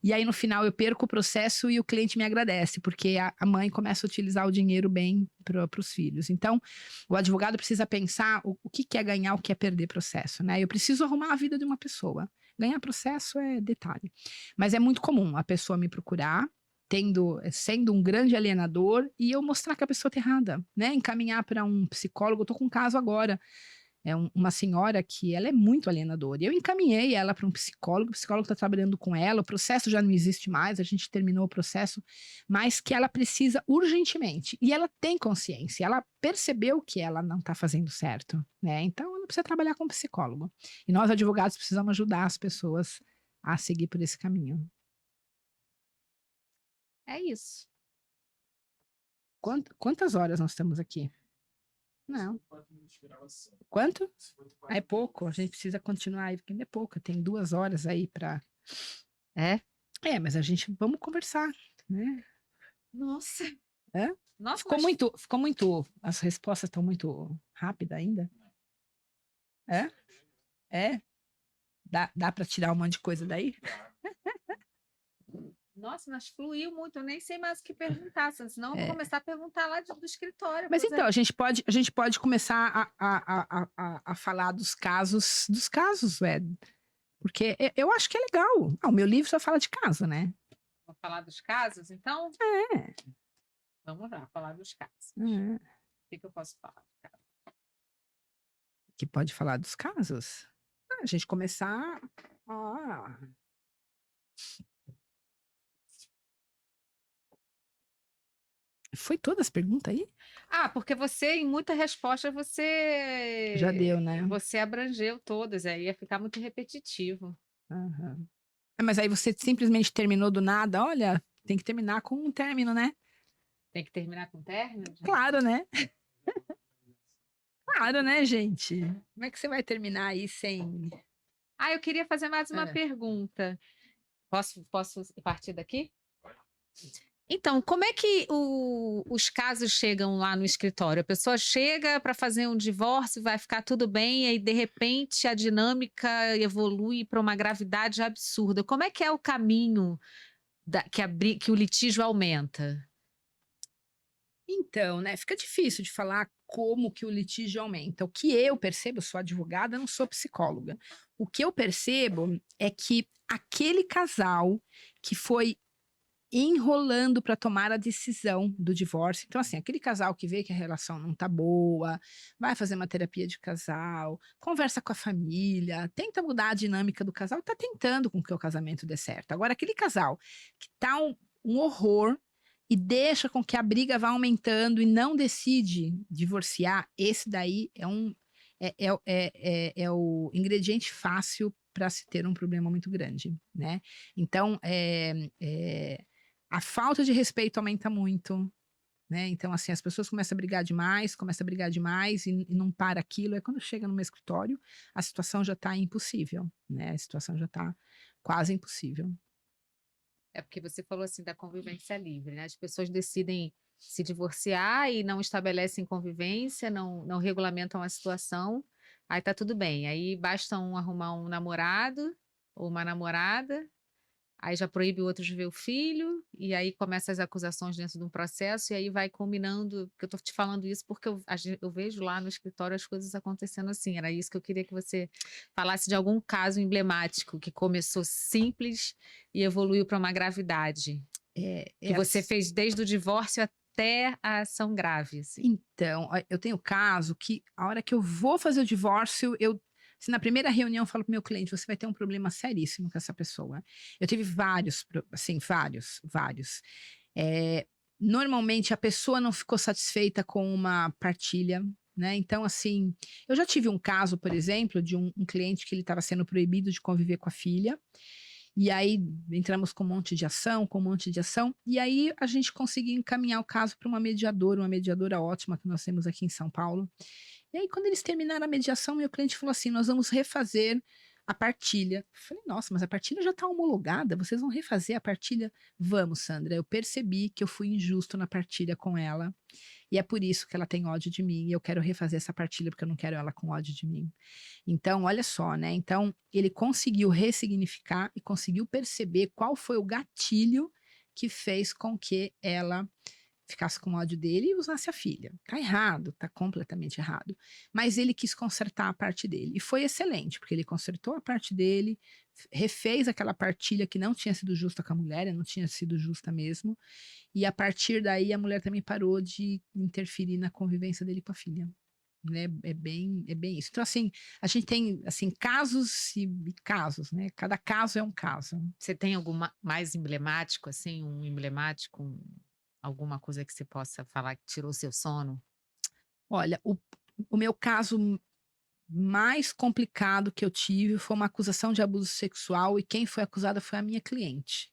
E aí, no final, eu perco o processo e o cliente me agradece, porque a mãe começa a utilizar o dinheiro bem para os filhos. Então, o advogado precisa pensar o que é ganhar, o que é perder processo, né? Eu preciso arrumar a vida de uma pessoa. Ganhar processo é detalhe. Mas é muito comum a pessoa me procurar, sendo um grande alienador, e eu mostrar que a pessoa está errada, né? Encaminhar para um psicólogo. Eu tô com um caso agora. Uma senhora que ela é muito alienadora. E eu encaminhei ela para um psicólogo, o psicólogo está trabalhando com ela, o processo já não existe mais, a gente terminou o processo, mas que ela precisa urgentemente. E ela tem consciência, ela percebeu que ela não está fazendo certo, né? Então ela precisa trabalhar com um psicólogo. E nós, advogados, precisamos ajudar as pessoas a seguir por esse caminho. É isso. Quantas horas nós estamos aqui? Não. Quanto? Ah, é pouco. A gente precisa continuar aí, porque ainda é pouco. Tem 2 horas aí para. É? É, mas vamos conversar, né? Nossa. É? Nossa, Ficou muito. As respostas estão muito rápidas ainda. É? É? Dá para tirar um monte de coisa daí? Nossa, mas fluiu muito, eu nem sei mais o que perguntar, senão eu vou É. começar a perguntar lá do escritório. Mas então, a gente pode começar a falar dos casos, porque eu acho que é legal. O meu livro só fala de caso, né? Vou falar dos casos, então? É. Vamos lá, falar dos casos. É. O que eu posso falar? Que pode falar dos casos? A gente começar. Foi todas as perguntas aí? Porque você, em muita resposta, Já deu, né? você abrangeu todas, aí ia ficar muito repetitivo. Uhum. Mas aí você simplesmente terminou do nada. Olha, tem que terminar com um término, né? Tem que terminar com término? Gente? Claro, né? Claro, né, gente? Como é que você vai terminar aí sem. Eu queria fazer mais uma pergunta. Posso partir daqui? Então, como é que os casos chegam lá no escritório? A pessoa chega para fazer um divórcio, vai ficar tudo bem, e aí, de repente, a dinâmica evolui para uma gravidade absurda. Como é que é o caminho que o litígio aumenta? Então, né? Fica difícil de falar como que o litígio aumenta. O que eu percebo, eu sou advogada, não sou psicóloga. O que eu percebo é que aquele casal que foi enrolando para tomar a decisão do divórcio. Então, assim, aquele casal que vê que a relação não tá boa, vai fazer uma terapia de casal, conversa com a família, tenta mudar a dinâmica do casal, tá tentando com que o casamento dê certo. Agora, aquele casal que tá um horror e deixa com que a briga vá aumentando e não decide divorciar, esse daí é o ingrediente fácil para se ter um problema muito grande, né? Então, a falta de respeito aumenta muito, né? Então, assim, as pessoas começam a brigar demais e não para aquilo. É quando chega no meu escritório, a situação já está impossível, né? A situação já está quase impossível. É porque você falou assim da convivência livre, né? As pessoas decidem se divorciar e não estabelecem convivência, não regulamentam a situação, aí tá tudo bem. Aí basta arrumar um namorado ou uma namorada, aí já proíbe o outro de ver o filho, e aí começam as acusações dentro de um processo, e aí vai combinando, porque eu estou te falando isso porque eu vejo lá no escritório as coisas acontecendo assim, era isso que eu queria que você falasse de algum caso emblemático, que começou simples e evoluiu para uma gravidade, que você fez desde o divórcio até a ação grave. Assim. Então, eu tenho caso que a hora que eu vou fazer o divórcio, se na primeira reunião eu falo para o meu cliente, você vai ter um problema seríssimo com essa pessoa. Eu tive vários, assim, vários. Normalmente a pessoa não ficou satisfeita com uma partilha, né? Então, assim, eu já tive um caso, por exemplo, de um cliente que ele estava sendo proibido de conviver com a filha. E aí entramos com um monte de ação, e aí a gente conseguiu encaminhar o caso para uma mediadora ótima que nós temos aqui em São Paulo. E aí, quando eles terminaram a mediação, meu cliente falou assim: nós vamos refazer a partilha. Falei, nossa, mas a partilha já está homologada, vocês vão refazer a partilha? Vamos, Sandra. Eu percebi que eu fui injusto na partilha com ela, e é por isso que ela tem ódio de mim, e eu quero refazer essa partilha porque eu não quero ela com ódio de mim. Então, olha só, né? Então, ele conseguiu ressignificar e conseguiu perceber qual foi o gatilho que fez com que ela ficasse com ódio dele e usasse a filha. Tá errado, tá completamente errado. Mas ele quis consertar a parte dele. E foi excelente, porque ele consertou a parte dele, refez aquela partilha que não tinha sido justa com a mulher, não tinha sido justa mesmo. E a partir daí a mulher também parou de interferir na convivência dele com a filha. Né? É bem isso. Então, assim, a gente tem assim, casos e casos, né? Cada caso é um caso. Você tem alguma mais emblemático, assim, um emblemático, alguma coisa que você possa falar que tirou seu sono? Olha, o meu caso mais complicado que eu tive foi uma acusação de abuso sexual e quem foi acusada foi a minha cliente.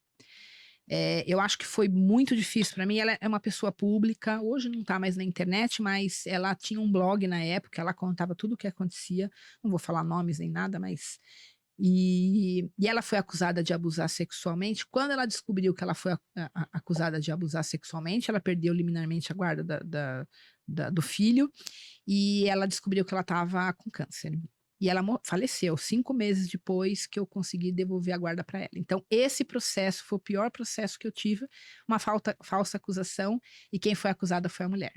Eu acho que foi muito difícil para mim. Ela é uma pessoa pública, hoje não está mais na internet, mas ela tinha um blog na época, ela contava tudo o que acontecia. Não vou falar nomes nem nada, mas. E ela foi acusada de abusar sexualmente. Quando ela descobriu que ela foi acusada de abusar sexualmente, ela perdeu liminarmente a guarda do filho e ela descobriu que ela estava com câncer. E ela faleceu 5 meses depois que eu consegui devolver a guarda para ela. Então, esse processo foi o pior processo que eu tive, uma falsa acusação, e quem foi acusada foi a mulher.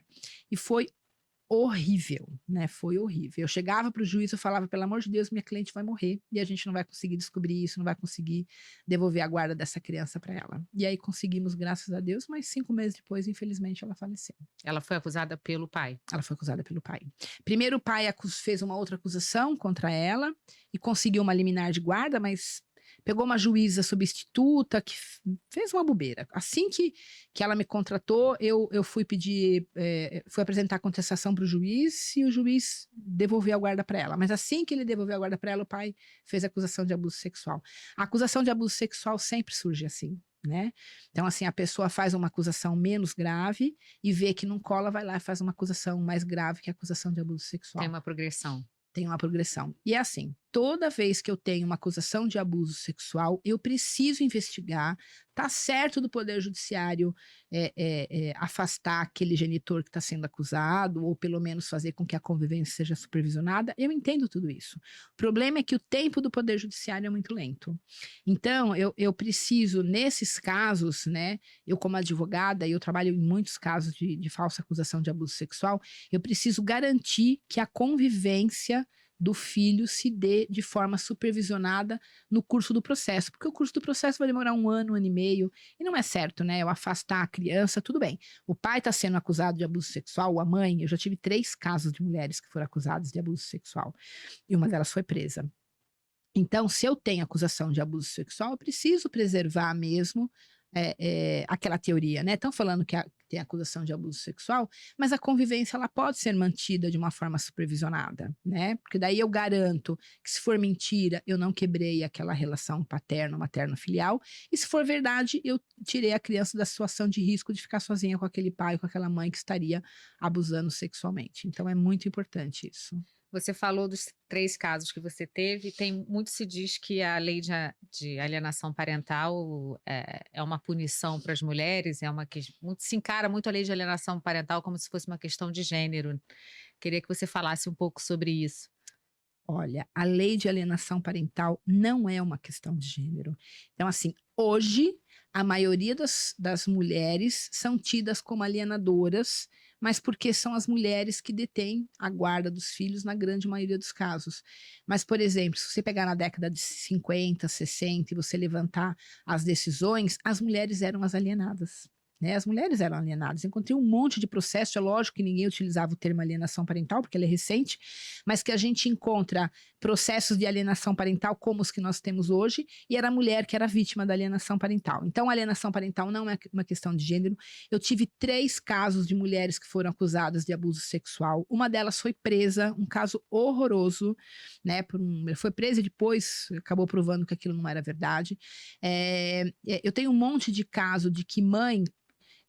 E foi horrível, né? Foi horrível. Eu chegava para o juiz, eu falava, pelo amor de Deus, minha cliente vai morrer e a gente não vai conseguir descobrir isso, não vai conseguir devolver a guarda dessa criança para ela. E aí conseguimos, graças a Deus, mas 5 meses depois, infelizmente, ela faleceu. Ela foi acusada pelo pai? Ela foi acusada pelo pai. Primeiro o pai fez uma outra acusação contra ela e conseguiu uma liminar de guarda, mas pegou uma juíza substituta que fez uma bobeira. Assim que ela me contratou, eu fui pedir, fui apresentar a contestação para o juiz e o juiz devolveu a guarda para ela. Mas assim que ele devolveu a guarda para ela, o pai fez a acusação de abuso sexual. A acusação de abuso sexual sempre surge assim, né? Então, assim, a pessoa faz uma acusação menos grave e vê que não cola, vai lá e faz uma acusação mais grave que a acusação de abuso sexual. Tem uma progressão. Tem uma progressão. E é assim, toda vez que eu tenho uma acusação de abuso sexual, eu preciso investigar. Tá certo do Poder Judiciário afastar aquele genitor que está sendo acusado, ou pelo menos fazer com que a convivência seja supervisionada. Eu entendo tudo isso. O problema é que o tempo do Poder Judiciário é muito lento. Então, eu preciso, nesses casos, né, eu como advogada, eu trabalho em muitos casos de falsa acusação de abuso sexual, eu preciso garantir que a convivência do filho se dê de forma supervisionada no curso do processo, porque o curso do processo vai demorar 1 ano, 1 ano e meio, e não é certo, né? Eu afastar a criança, tudo bem. O pai está sendo acusado de abuso sexual, a mãe, eu já tive 3 casos de mulheres que foram acusadas de abuso sexual, e uma delas foi presa. Então, se eu tenho acusação de abuso sexual, eu preciso preservar mesmo aquela teoria, né? Estão falando que tem acusação de abuso sexual, mas a convivência ela pode ser mantida de uma forma supervisionada, né? Porque daí eu garanto que se for mentira, eu não quebrei aquela relação paterno-materno-filial, e se for verdade, eu tirei a criança da situação de risco de ficar sozinha com aquele pai, com aquela mãe que estaria abusando sexualmente. Então é muito importante isso. Você falou dos 3 casos que você teve, muito se diz que a lei de alienação parental é uma punição para as mulheres, se encara muito a lei de alienação parental como se fosse uma questão de gênero. Queria que você falasse um pouco sobre isso. Olha, a lei de alienação parental não é uma questão de gênero. Então, assim, hoje, a maioria das mulheres são tidas como alienadoras, mas porque são as mulheres que detêm a guarda dos filhos na grande maioria dos casos. Mas, por exemplo, se você pegar na década de 50, 60 e você levantar as decisões, as mulheres eram as alienadas. Né? As mulheres eram alienadas. Encontrei um monte de processo, é lógico que ninguém utilizava o termo alienação parental, porque ele é recente, mas que a gente encontra processos de alienação parental como os que nós temos hoje, e era a mulher que era vítima da alienação parental. Então, a alienação parental não é uma questão de gênero. Eu tive 3 casos de mulheres que foram acusadas de abuso sexual. Uma delas foi presa, um caso horroroso, né? Foi presa e depois acabou provando que aquilo não era verdade. Eu tenho um monte de caso de que mãe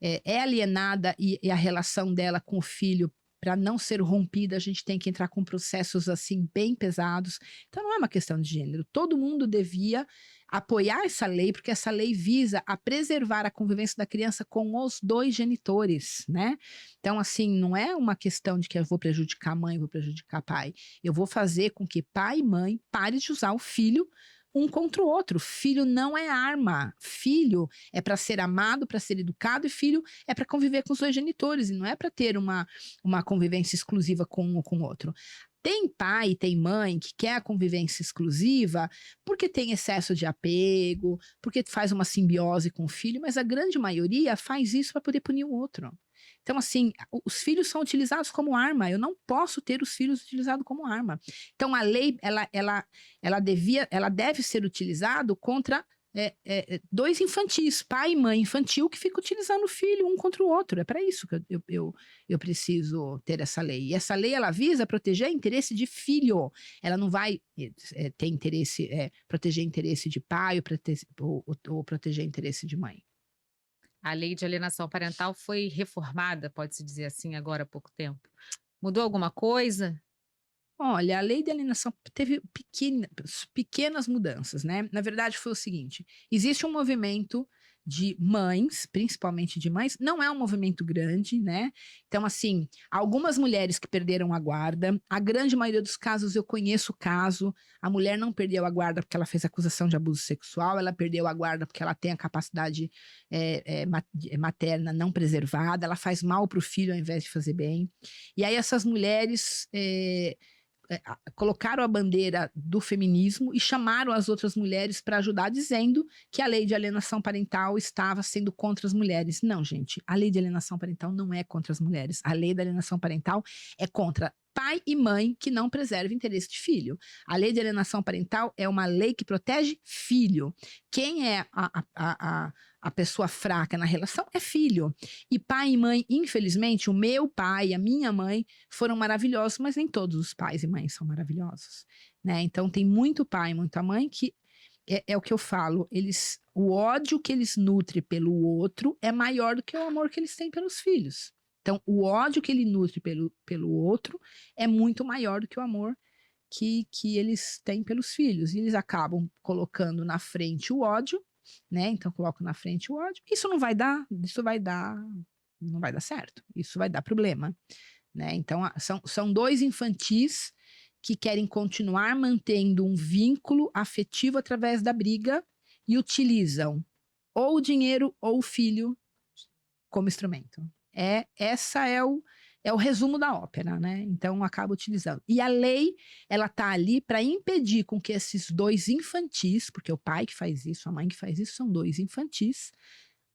é alienada e a relação dela com o filho, para não ser rompida, a gente tem que entrar com processos assim bem pesados. Então não é uma questão de gênero. Todo mundo devia apoiar essa lei, porque essa lei visa a preservar a convivência da criança com os dois genitores, né? Então, assim, não é uma questão de que eu vou prejudicar a mãe, vou prejudicar o pai. Eu vou fazer com que pai e mãe parem de usar o filho um contra o outro. Filho não é arma. Filho é para ser amado, para ser educado, e filho é para conviver com os dois genitores, e não é para ter uma convivência exclusiva com um ou com o outro. Tem pai, tem mãe que quer a convivência exclusiva porque tem excesso de apego, porque faz uma simbiose com o filho, mas a grande maioria faz isso para poder punir o outro. Então, assim, os filhos são utilizados como arma. Eu não posso ter os filhos utilizados como arma. Então, a lei, ela deve ser utilizado contra dois infantis, pai e mãe infantil, que fica utilizando o filho um contra o outro. É para isso que eu preciso ter essa lei. E essa lei, ela visa proteger interesse de filho. Ela não vai ter interesse, proteger interesse de pai ou proteger interesse de mãe. A lei de alienação parental foi reformada, pode-se dizer assim, agora há pouco tempo. Mudou alguma coisa? Olha, a lei de alienação teve pequenas mudanças, né? Na verdade, foi o seguinte: existe um movimento de mães, principalmente de mães, não é um movimento grande, né? Então, assim, algumas mulheres que perderam a guarda, a grande maioria dos casos eu conheço o caso, a mulher não perdeu a guarda porque ela fez acusação de abuso sexual, ela perdeu a guarda porque ela tem a capacidade materna não preservada, ela faz mal para o filho ao invés de fazer bem. E aí essas mulheres colocaram a bandeira do feminismo e chamaram as outras mulheres para ajudar, dizendo que a lei de alienação parental estava sendo contra as mulheres. Não, gente, a lei de alienação parental não é contra as mulheres. A lei da alienação parental é contra pai e mãe que não preservam o interesse de filho. A lei de alienação parental é uma lei que protege filho. Quem é a pessoa fraca na relação é filho. E pai e mãe, infelizmente, o meu pai, a minha mãe, foram maravilhosos, mas nem todos os pais e mães são maravilhosos, né? Então tem muito pai e muita mãe que é o que eu falo, o ódio que eles nutrem pelo outro é maior do que o amor que eles têm pelos filhos. Então, o ódio que ele nutre pelo outro é muito maior do que o amor que eles têm pelos filhos. E eles acabam colocando na frente o ódio, né? Então, colocam na frente o ódio. Isso não vai dar certo. Isso vai dar problema, né? Então, são dois infantis que querem continuar mantendo um vínculo afetivo através da briga e utilizam ou o dinheiro ou o filho como instrumento. Essa é o resumo da ópera, né? Então acaba utilizando. E a lei, ela tá ali para impedir com que esses dois infantis, porque o pai que faz isso, a mãe que faz isso, são dois infantis,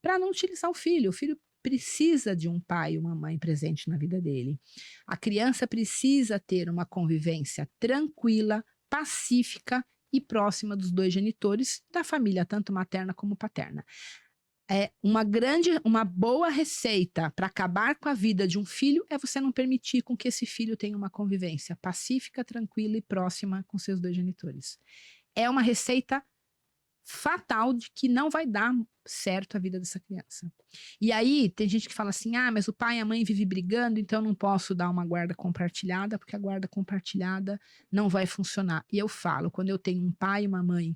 para não utilizar o filho. O filho precisa de um pai e uma mãe presente na vida dele. A criança precisa ter uma convivência tranquila, pacífica e próxima dos dois genitores da família, tanto materna como paterna. Uma boa receita para acabar com a vida de um filho é você não permitir com que esse filho tenha uma convivência pacífica, tranquila e próxima com seus dois genitores. É uma receita fatal de que não vai dar certo a vida dessa criança. E aí tem gente que fala assim, mas o pai e a mãe vivem brigando, então eu não posso dar uma guarda compartilhada, porque a guarda compartilhada não vai funcionar. E eu falo, quando eu tenho um pai e uma mãe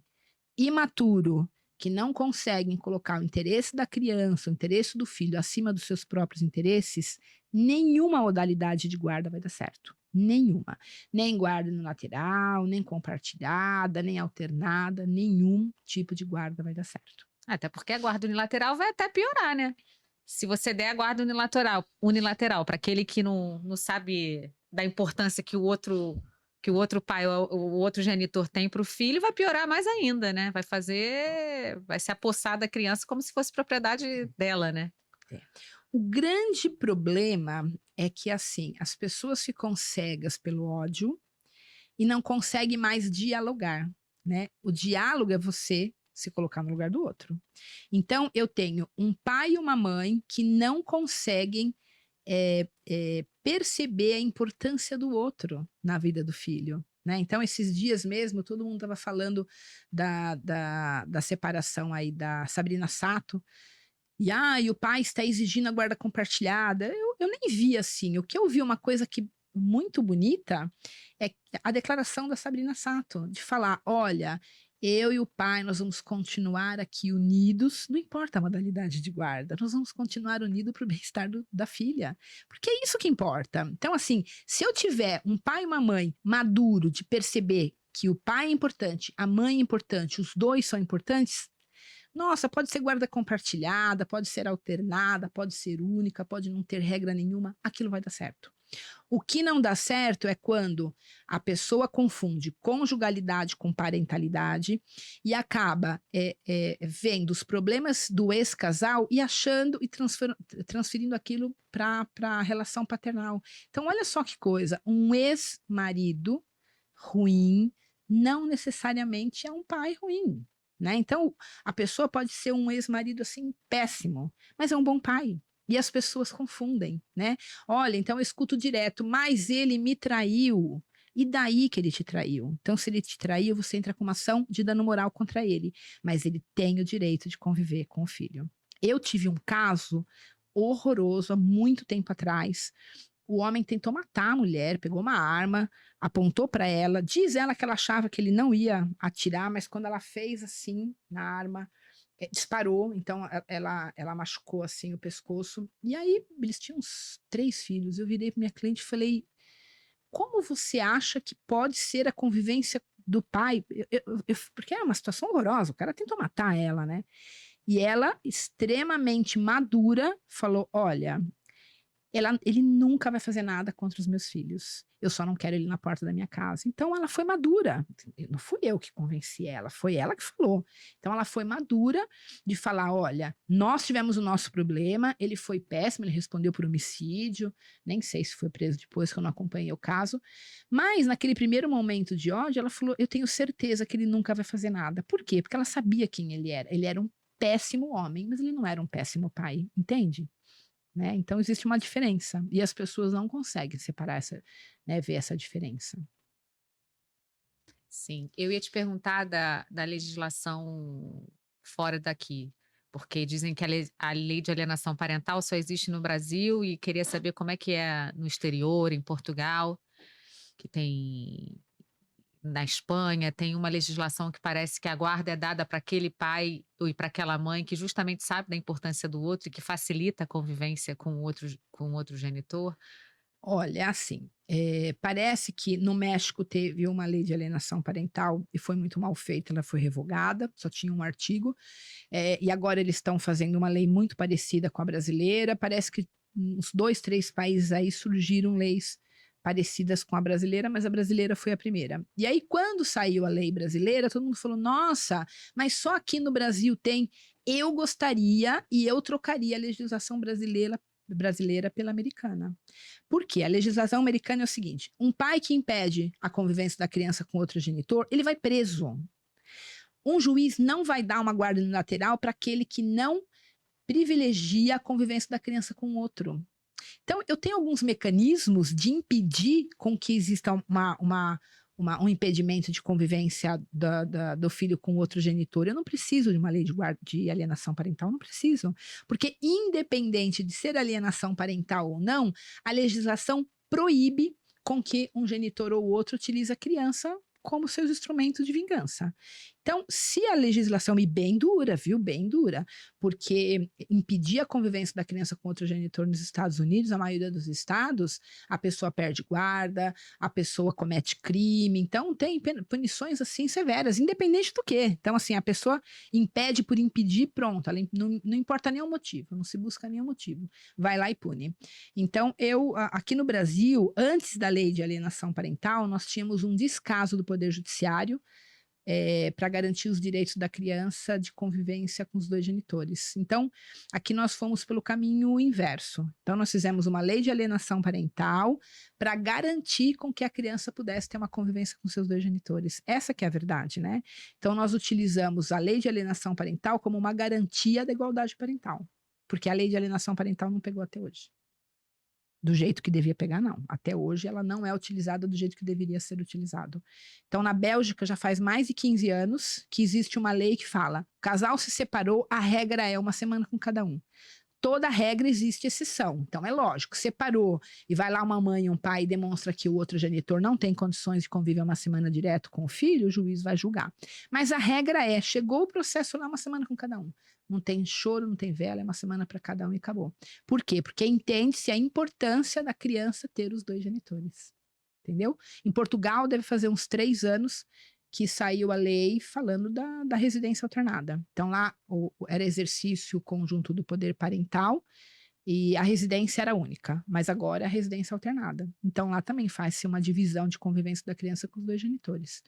imaturo, que não conseguem colocar o interesse da criança, o interesse do filho acima dos seus próprios interesses, nenhuma modalidade de guarda vai dar certo. Nenhuma. Nem guarda unilateral, nem compartilhada, nem alternada, nenhum tipo de guarda vai dar certo. Até porque a guarda unilateral vai até piorar, né? Se você der a guarda unilateral para aquele que não sabe da importância que o outro pai, o outro genitor tem para o filho, vai piorar mais ainda, né? Vai se apossar da criança como se fosse propriedade dela, né? O grande problema é que, assim, as pessoas ficam cegas pelo ódio e não conseguem mais dialogar, né? O diálogo é você se colocar no lugar do outro. Então, eu tenho um pai e uma mãe que não conseguem perceber a importância do outro na vida do filho, né? Então, esses dias mesmo, todo mundo estava falando da separação aí da Sabrina Sato, E o pai está exigindo a guarda compartilhada. Eu nem vi assim. O que eu vi, uma coisa que muito bonita, é a declaração da Sabrina Sato, de falar: olha, eu e o pai, nós vamos continuar aqui unidos, não importa a modalidade de guarda, nós vamos continuar unidos para o bem-estar da filha, porque é isso que importa. Então, assim, se eu tiver um pai e uma mãe maduro de perceber que o pai é importante, a mãe é importante, os dois são importantes, nossa, pode ser guarda compartilhada, pode ser alternada, pode ser única, pode não ter regra nenhuma, aquilo vai dar certo. O que não dá certo é quando a pessoa confunde conjugalidade com parentalidade e acaba vendo os problemas do ex-casal e achando e transferindo aquilo para a relação paternal. Então, olha só que coisa: um ex-marido ruim não necessariamente é um pai ruim. Né? Então, a pessoa pode ser um ex-marido assim péssimo, mas é um bom pai. E as pessoas confundem, né? Olha, então eu escuto direto, mas ele me traiu. E daí que ele te traiu? Então, se ele te traiu, você entra com uma ação de dano moral contra ele. Mas ele tem o direito de conviver com o filho. Eu tive um caso horroroso há muito tempo atrás. O homem tentou matar a mulher, pegou uma arma, apontou para ela, diz ela que ela achava que ele não ia atirar, mas quando ela fez assim na arma, disparou, então ela machucou assim o pescoço. E aí eles tinham uns 3 filhos. Eu virei para minha cliente e falei: como você acha que pode ser a convivência do pai? Porque é uma situação horrorosa, o cara tentou matar ela, né? E ela, extremamente madura, falou: olha, ele nunca vai fazer nada contra os meus filhos. Eu só não quero ele na porta da minha casa. Então ela foi madura. Não fui eu que convenci ela, foi ela que falou. Então ela foi madura de falar: olha, nós tivemos o nosso problema, ele foi péssimo, ele respondeu por homicídio, nem sei se foi preso depois, que eu não acompanhei o caso. Mas naquele primeiro momento de ódio, ela falou: eu tenho certeza que ele nunca vai fazer nada. Por quê? Porque ela sabia quem ele era. Ele era um péssimo homem, mas ele não era um péssimo pai, entende? Né? Então existe uma diferença e as pessoas não conseguem separar essa, né, ver essa diferença. Sim, eu ia te perguntar da legislação fora daqui, porque dizem que a lei de alienação parental só existe no Brasil e queria saber como é que é no exterior, em Portugal, que tem na Espanha, tem uma legislação que parece que a guarda é dada para aquele pai e para aquela mãe que justamente sabe da importância do outro e que facilita a convivência com o outro genitor. Olha, é assim, parece que no México teve uma lei de alienação parental e foi muito mal feita, ela foi revogada, só tinha um artigo, e agora eles estão fazendo uma lei muito parecida com a brasileira. Parece que uns 2, 3 países aí surgiram leis parecidas com a brasileira, mas a brasileira foi a primeira. E aí, quando saiu a lei brasileira, todo mundo falou: nossa, mas só aqui no Brasil tem. Eu gostaria e eu trocaria a legislação brasileira pela americana. Por quê? A legislação americana é o seguinte: um pai que impede a convivência da criança com outro genitor, ele vai preso. Um juiz não vai dar uma guarda unilateral para aquele que não privilegia a convivência da criança com o outro. Então, eu tenho alguns mecanismos de impedir com que exista um impedimento de convivência do filho com outro genitor. Eu não preciso de uma lei de alienação parental, não preciso. Porque, independente de ser alienação parental ou não, a legislação proíbe com que um genitor ou outro utilize a criança como seus instrumentos de vingança. Então, se a legislação, e bem dura, viu? Bem dura, porque impedir a convivência da criança com outro genitor nos Estados Unidos, a maioria dos estados, a pessoa perde guarda, a pessoa comete crime. Então, tem punições assim severas, independente do quê. Então, assim, a pessoa impede por impedir, pronto, ela não importa nenhum motivo, não se busca nenhum motivo, vai lá e pune. Então, aqui no Brasil, antes da lei de alienação parental, nós tínhamos um descaso do Poder Judiciário para garantir os direitos da criança de convivência com os dois genitores. Então, aqui nós fomos pelo caminho inverso. Então, nós fizemos uma lei de alienação parental para garantir com que a criança pudesse ter uma convivência com seus dois genitores. Essa que é a verdade, né? Então, nós utilizamos a lei de alienação parental como uma garantia da igualdade parental, porque a lei de alienação parental não pegou até hoje. Do jeito que devia pegar, não. Até hoje ela não é utilizada do jeito que deveria ser utilizado. Então, na Bélgica já faz mais de 15 anos que existe uma lei que fala: o casal se separou, a regra é 1 semana com cada um. Toda regra existe exceção. Então, é lógico, separou e vai lá uma mãe e um pai e demonstra que o outro genitor não tem condições de conviver 1 semana direto com o filho, o juiz vai julgar. Mas a regra é: chegou o processo lá 1 semana com cada um. Não tem choro, não tem vela, é 1 semana para cada um e acabou. Por quê? Porque entende-se a importância da criança ter os 2 genitores. Entendeu? Em Portugal, deve fazer uns 3 anos que saiu a lei falando da residência alternada. Então, lá era exercício conjunto do poder parental e a residência era única, mas agora é a residência alternada. Então, lá também faz-se uma divisão de convivência da criança com os 2 genitores.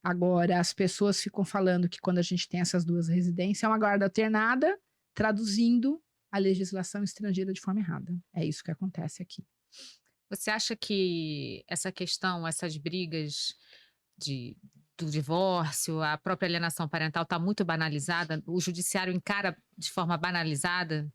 Agora, as pessoas ficam falando que quando a gente tem essas 2 residências, é uma guarda alternada, traduzindo a legislação estrangeira de forma errada. É isso que acontece aqui. Você acha que essa questão, essas brigas de do divórcio, a própria alienação parental está muito banalizada? O judiciário encara de forma banalizada?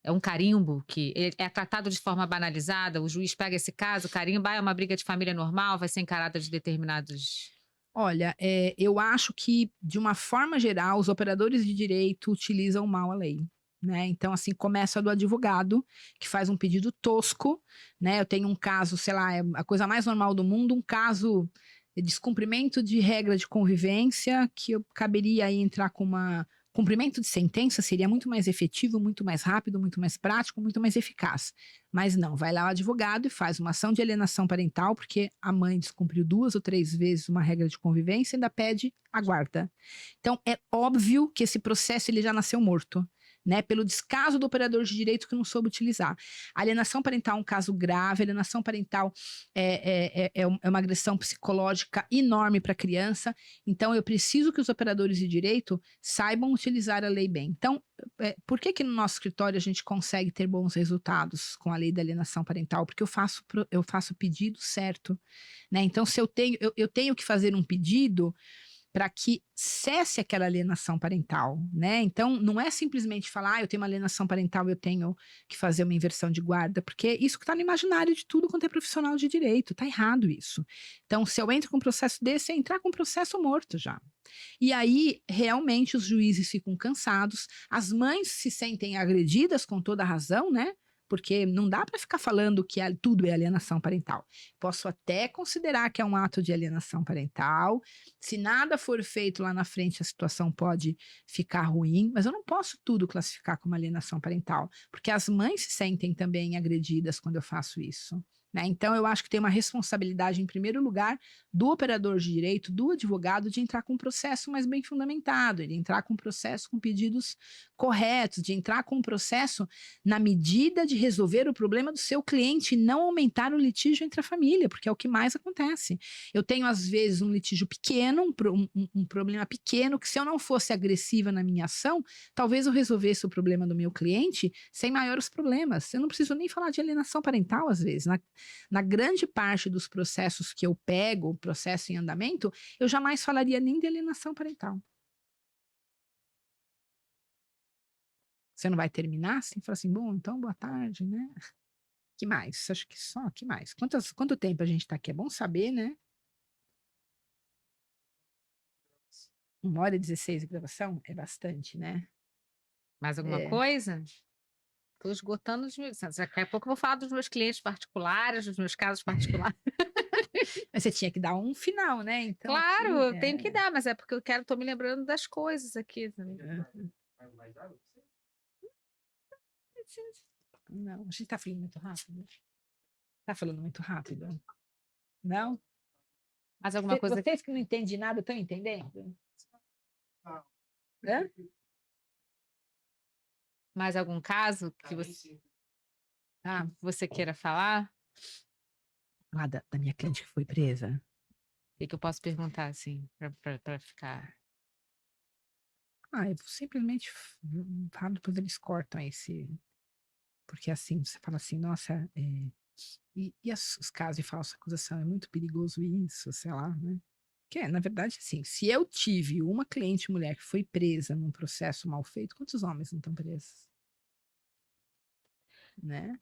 É um carimbo que é tratado de forma banalizada? O juiz pega esse caso, carimba, é uma briga de família normal, vai ser encarada de determinados. Olha, eu acho que, de uma forma geral, os operadores de direito utilizam mal a lei, né. Então, assim, começa do advogado, que faz um pedido tosco, né. Eu tenho um caso, sei lá, é a coisa mais normal do mundo, um caso de descumprimento de regra de convivência, que eu caberia aí entrar com uma cumprimento de sentença seria muito mais efetivo, muito mais rápido, muito mais prático, muito mais eficaz. Mas não, vai lá o advogado e faz uma ação de alienação parental, porque a mãe descumpriu 2 ou 3 vezes uma regra de convivência e ainda pede a guarda. Então, é óbvio que esse processo ele já nasceu morto, né? Pelo descaso do operador de direito que não soube utilizar. A alienação parental é um caso grave, a alienação parental é uma agressão psicológica enorme para a criança. Então, eu preciso que os operadores de direito saibam utilizar a lei bem. Então, por que no nosso escritório a gente consegue ter bons resultados com a lei da alienação parental? Porque eu faço o pedido certo, né? Então, se eu tenho que fazer um pedido para que cesse aquela alienação parental, né? Então, não é simplesmente falar: eu tenho uma alienação parental, eu tenho que fazer uma inversão de guarda, porque isso que está no imaginário de tudo quanto é profissional de direito, está errado isso. Então, se eu entro com um processo desse, é entrar com um processo morto já. E aí, realmente, os juízes ficam cansados, as mães se sentem agredidas com toda a razão, né? Porque não dá para ficar falando que tudo é alienação parental. Posso até considerar que é um ato de alienação parental. Se nada for feito lá na frente, a situação pode ficar ruim, mas eu não posso tudo classificar como alienação parental, porque as mães se sentem também agredidas quando eu faço isso, né? Então, eu acho que tem uma responsabilidade, em primeiro lugar, do operador de direito, do advogado, de entrar com um processo mais bem fundamentado, de entrar com um processo com pedidos corretos, de entrar com um processo na medida de resolver o problema do seu cliente e não aumentar o litígio entre a família, porque é o que mais acontece. Eu tenho, às vezes, um litígio pequeno, um problema pequeno, que se eu não fosse agressiva na minha ação, talvez eu resolvesse o problema do meu cliente sem maiores problemas. Eu não preciso nem falar de alienação parental, às vezes. Na grande parte dos processos que eu pego, processo em andamento, eu jamais falaria nem de alienação parental. Você não vai terminar assim? Fala assim: bom, então boa tarde, né? Que mais? Acho que só, que mais? Quanto tempo a gente está aqui? É bom saber, né? 1 hora e 16 de gravação? É bastante, né? Mais alguma É. coisa? Estou esgotando os meus. Daqui a pouco eu vou falar dos meus clientes particulares, dos meus casos particulares. Mas você tinha que dar um final, né? Então Claro, aqui. eu tenho que dar, mas é porque eu quero, tô me lembrando das coisas aqui. Não, a gente está falando muito rápido. Tá falando muito rápido? Não? Mais alguma coisa? Vocês que não entendem nada estão entendendo? Hã? Mais algum caso que você queira falar? Lá da minha cliente que foi presa. O que que eu posso perguntar, assim, pra ficar. Eu simplesmente falo, depois eles cortam esse. Porque assim, você fala assim, nossa, os casos de falsa acusação, é muito perigoso isso, sei lá, né? Que na verdade, assim, se eu tive uma cliente mulher que foi presa num processo mal feito, quantos homens não estão presos? Né?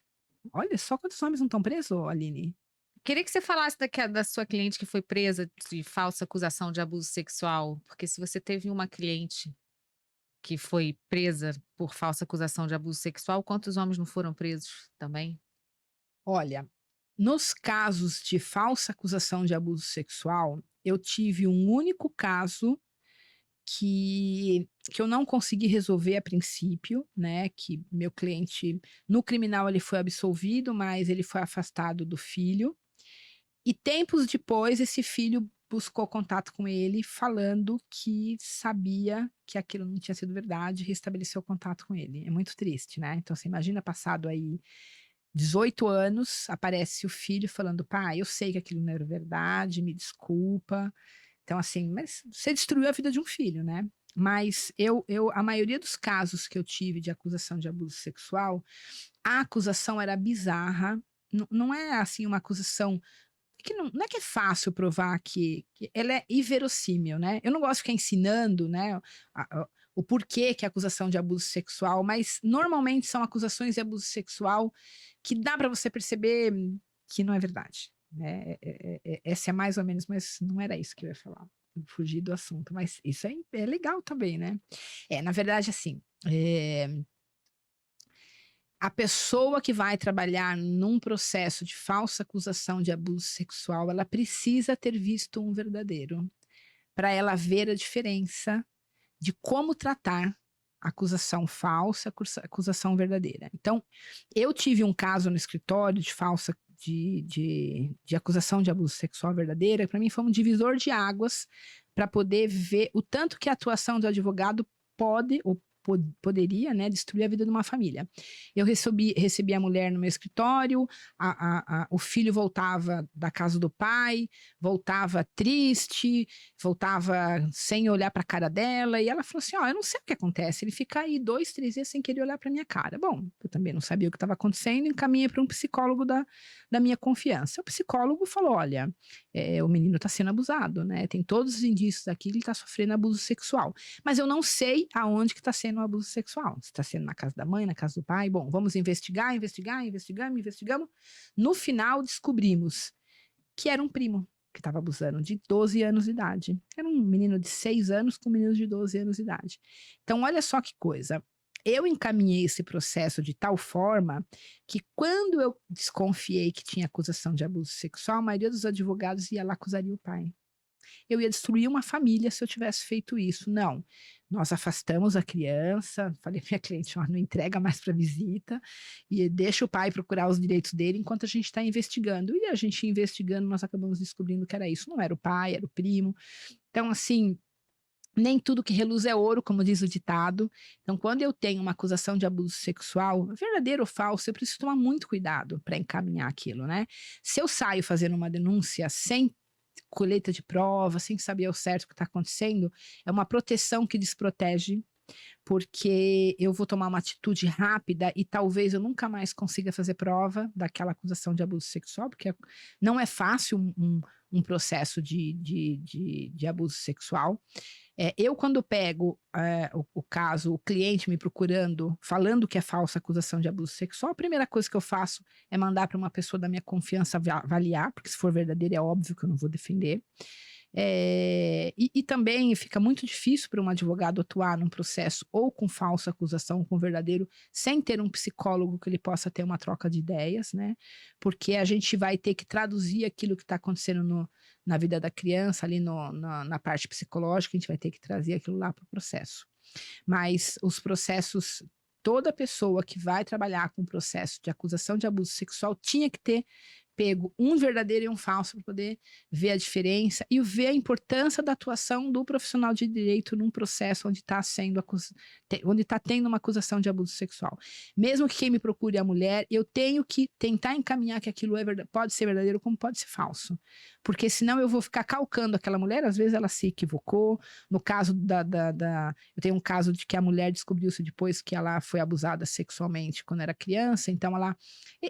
Olha só quantos homens não estão presos, Aline. Queria que você falasse da sua cliente que foi presa de falsa acusação de abuso sexual, porque se você teve uma cliente que foi presa por falsa acusação de abuso sexual, quantos homens não foram presos também? Olha, nos casos de falsa acusação de abuso sexual, eu tive um único caso que eu não consegui resolver a princípio, né, que meu cliente no criminal ele foi absolvido, mas ele foi afastado do filho, e tempos depois esse filho buscou contato com ele falando que sabia que aquilo não tinha sido verdade, e restabeleceu o contato com ele. É muito triste, né. Então você imagina passado aí 18 anos, aparece o filho falando: "Pai, eu sei que aquilo não era verdade, me desculpa". Então, assim, mas você destruiu a vida de um filho, né. Mas eu a maioria dos casos que eu tive de acusação de abuso sexual, a acusação era bizarra, não é, assim, uma acusação que não é que é fácil provar que ela é inverossímil, né. Eu não gosto de ficar ensinando, né, o porquê que é acusação de abuso sexual, mas normalmente são acusações de abuso sexual que dá para você perceber que não é verdade, né. Essa é mais ou menos, mas não era isso que eu ia falar. Eu fugi do assunto, mas isso é legal também, né. Na verdade, assim, a pessoa que vai trabalhar num processo de falsa acusação de abuso sexual, ela precisa ter visto um verdadeiro, para ela ver a diferença de como tratar acusação falsa, acusação verdadeira. Então, eu tive um caso no escritório de falsa de acusação de abuso sexual verdadeira, para mim foi um divisor de águas para poder ver o tanto que a atuação do advogado pode ou poderia, né, destruir a vida de uma família. Eu recebi a mulher no meu escritório, o filho voltava da casa do pai, voltava triste, voltava sem olhar para a cara dela, e ela falou assim: "Ó, eu não sei o que acontece, ele fica aí 2, 3 dias sem querer olhar para minha cara". Bom, eu também não sabia o que estava acontecendo, encaminhei para um psicólogo da minha confiança. O psicólogo falou: "Olha, o menino está sendo abusado, né, tem todos os indícios aqui que ele está sofrendo abuso sexual, mas eu não sei aonde que está sendo o abuso sexual, se está sendo na casa da mãe, na casa do pai. Bom, vamos investigar, investigar, investigamos, investigamos. No final descobrimos que era um primo que estava abusando, de 12 anos de idade. Era um menino de 6 anos com um menino de 12 anos de idade. Então, olha só que coisa. Eu encaminhei esse processo de tal forma que, quando eu desconfiei que tinha acusação de abuso sexual, a maioria dos advogados ia lá acusaria o pai. Eu ia destruir uma família se eu tivesse feito isso. Não, nós afastamos a criança, falei para minha cliente: "Ó, não entrega mais para visita e deixa o pai procurar os direitos dele enquanto a gente está investigando". E a gente investigando, nós acabamos descobrindo que era isso, não era o pai, era o primo. Então, assim, nem tudo que reluz é ouro, como diz o ditado. Então, quando eu tenho uma acusação de abuso sexual, verdadeiro ou falso, eu preciso tomar muito cuidado para encaminhar aquilo, né. Se eu saio fazendo uma denúncia sem colheita de prova, sem saber ao certo o que está acontecendo, é uma proteção que desprotege, porque eu vou tomar uma atitude rápida e talvez eu nunca mais consiga fazer prova daquela acusação de abuso sexual, porque não é fácil um processo de abuso sexual. Eu, quando pego o caso, o cliente me procurando, falando que é falsa acusação de abuso sexual, a primeira coisa que eu faço é mandar para uma pessoa da minha confiança avaliar, porque se for verdadeiro é óbvio que eu não vou defender. E também fica muito difícil para um advogado atuar num processo ou com falsa acusação, ou com verdadeiro, sem ter um psicólogo que ele possa ter uma troca de ideias, né? Porque a gente vai ter que traduzir aquilo que está acontecendo na vida da criança, ali na parte psicológica, a gente vai ter que trazer aquilo lá para o processo. Mas os processos, toda pessoa que vai trabalhar com processo de acusação de abuso sexual tinha que ter pego um verdadeiro e um falso para poder ver a diferença e ver a importância da atuação do profissional de direito num processo onde está sendo onde está tendo uma acusação de abuso sexual. Mesmo que quem me procure é a mulher, eu tenho que tentar encaminhar que aquilo pode ser verdadeiro como pode ser falso. Porque senão eu vou ficar calcando aquela mulher, às vezes ela se equivocou. No caso eu tenho um caso de que a mulher descobriu-se depois que ela foi abusada sexualmente quando era criança, então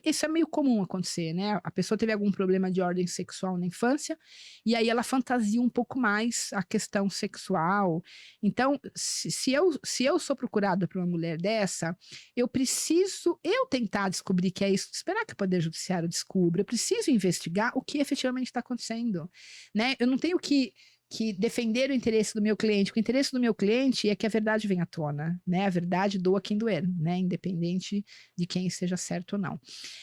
isso é meio comum acontecer, né? A pessoa teve algum problema de ordem sexual na infância, e aí ela fantasia um pouco mais a questão sexual. Então, se eu sou procurada por uma mulher dessa, eu preciso tentar descobrir que é isso, esperar que o Poder Judiciário descubra, eu preciso investigar o que efetivamente está acontecendo, né? Eu não tenho que defender o interesse do meu cliente, porque o interesse do meu cliente é que a verdade venha à tona, né? A verdade doa quem doer, né? Independente de quem esteja certo ou não.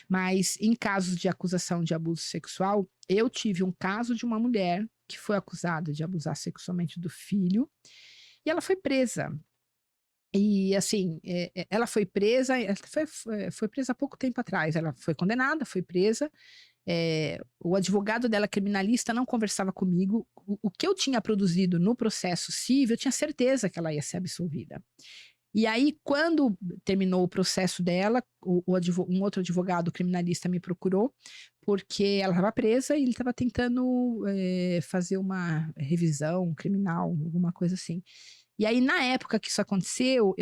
Mas em casos de acusação de abuso sexual, eu tive um caso de uma mulher que foi acusada de abusar sexualmente do filho e ela foi presa. E assim, ela foi presa, foi presa há pouco tempo atrás. Ela foi condenada, foi presa. O advogado dela, criminalista, não conversava comigo. O que eu tinha produzido no processo civil, eu tinha certeza que ela ia ser absolvida. E aí, quando terminou o processo dela, um outro advogado criminalista me procurou, porque ela estava presa e ele estava tentando fazer uma revisão criminal, alguma coisa assim. E aí, na época que isso aconteceu,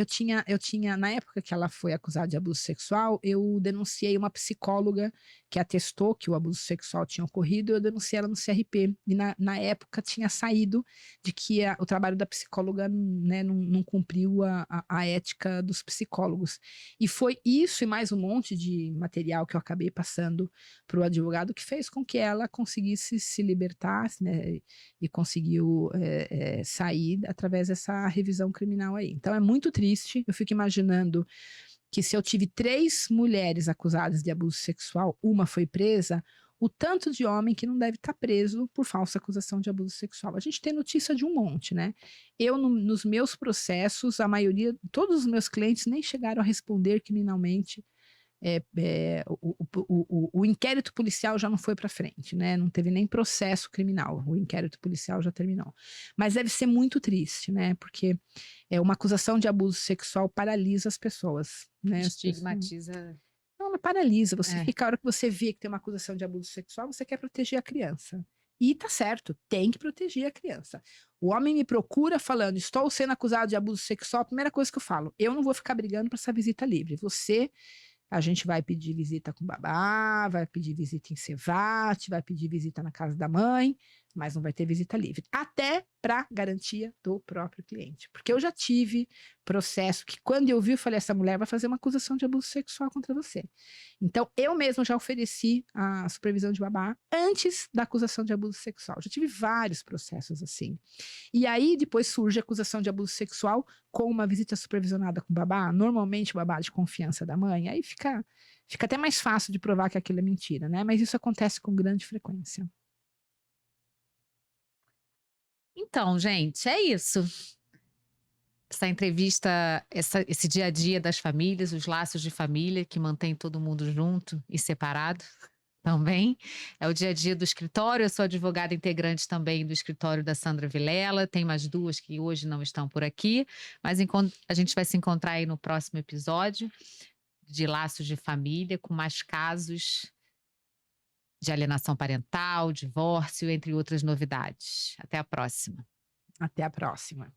na época que ela foi acusada de abuso sexual, eu denunciei uma psicóloga que atestou que o abuso sexual tinha ocorrido, eu denunciei ela no CRP. E na época tinha saído de que o trabalho da psicóloga, né, não cumpriu a ética dos psicólogos. E foi isso e mais um monte de material que eu acabei passando para o advogado que fez com que ela conseguisse se libertar, né, e conseguiu sair através dessa revisão criminal aí. Então é muito triste, eu fico imaginando que se eu tive 3 mulheres acusadas de abuso sexual, uma foi presa, o tanto de homem que não deve estar preso por falsa acusação de abuso sexual. A gente tem notícia de um monte, né? Eu, nos meus processos, a maioria, todos os meus clientes nem chegaram a responder criminalmente. O inquérito policial já não foi para frente, né? Não teve nem processo criminal, o inquérito policial já terminou. Mas deve ser muito triste, né? Porque uma acusação de abuso sexual paralisa as pessoas, né? Estigmatiza. Não, ela paralisa. Você fica, a hora que você vê que tem uma acusação de abuso sexual, você quer proteger a criança. E tá certo, tem que proteger a criança. O homem me procura falando, estou sendo acusado de abuso sexual, a primeira coisa que eu falo, eu não vou ficar brigando para essa visita livre. A gente vai pedir visita com babá, vai pedir visita em Cevate, vai pedir visita na casa da mãe, mas não vai ter visita livre. Até para garantia do próprio cliente. Porque eu já tive processo que, quando eu vi, eu falei: essa mulher vai fazer uma acusação de abuso sexual contra você. Então, eu mesma já ofereci a supervisão de babá antes da acusação de abuso sexual. Já tive vários processos assim. E aí, depois surge a acusação de abuso sexual com uma visita supervisionada com babá, normalmente babá de confiança da mãe, aí fica até mais fácil de provar que aquilo é mentira, né? Mas isso acontece com grande frequência. Então, gente, é isso. Essa entrevista, esse dia a dia das famílias, os laços de família que mantém todo mundo junto e separado também. É o dia a dia do escritório. Eu sou advogada integrante também do escritório da Sandra Vilela. Tem mais 2 que hoje não estão por aqui, mas a gente vai se encontrar aí no próximo episódio de Laços de Família, com mais casos de alienação parental, divórcio, entre outras novidades. Até a próxima. Até a próxima.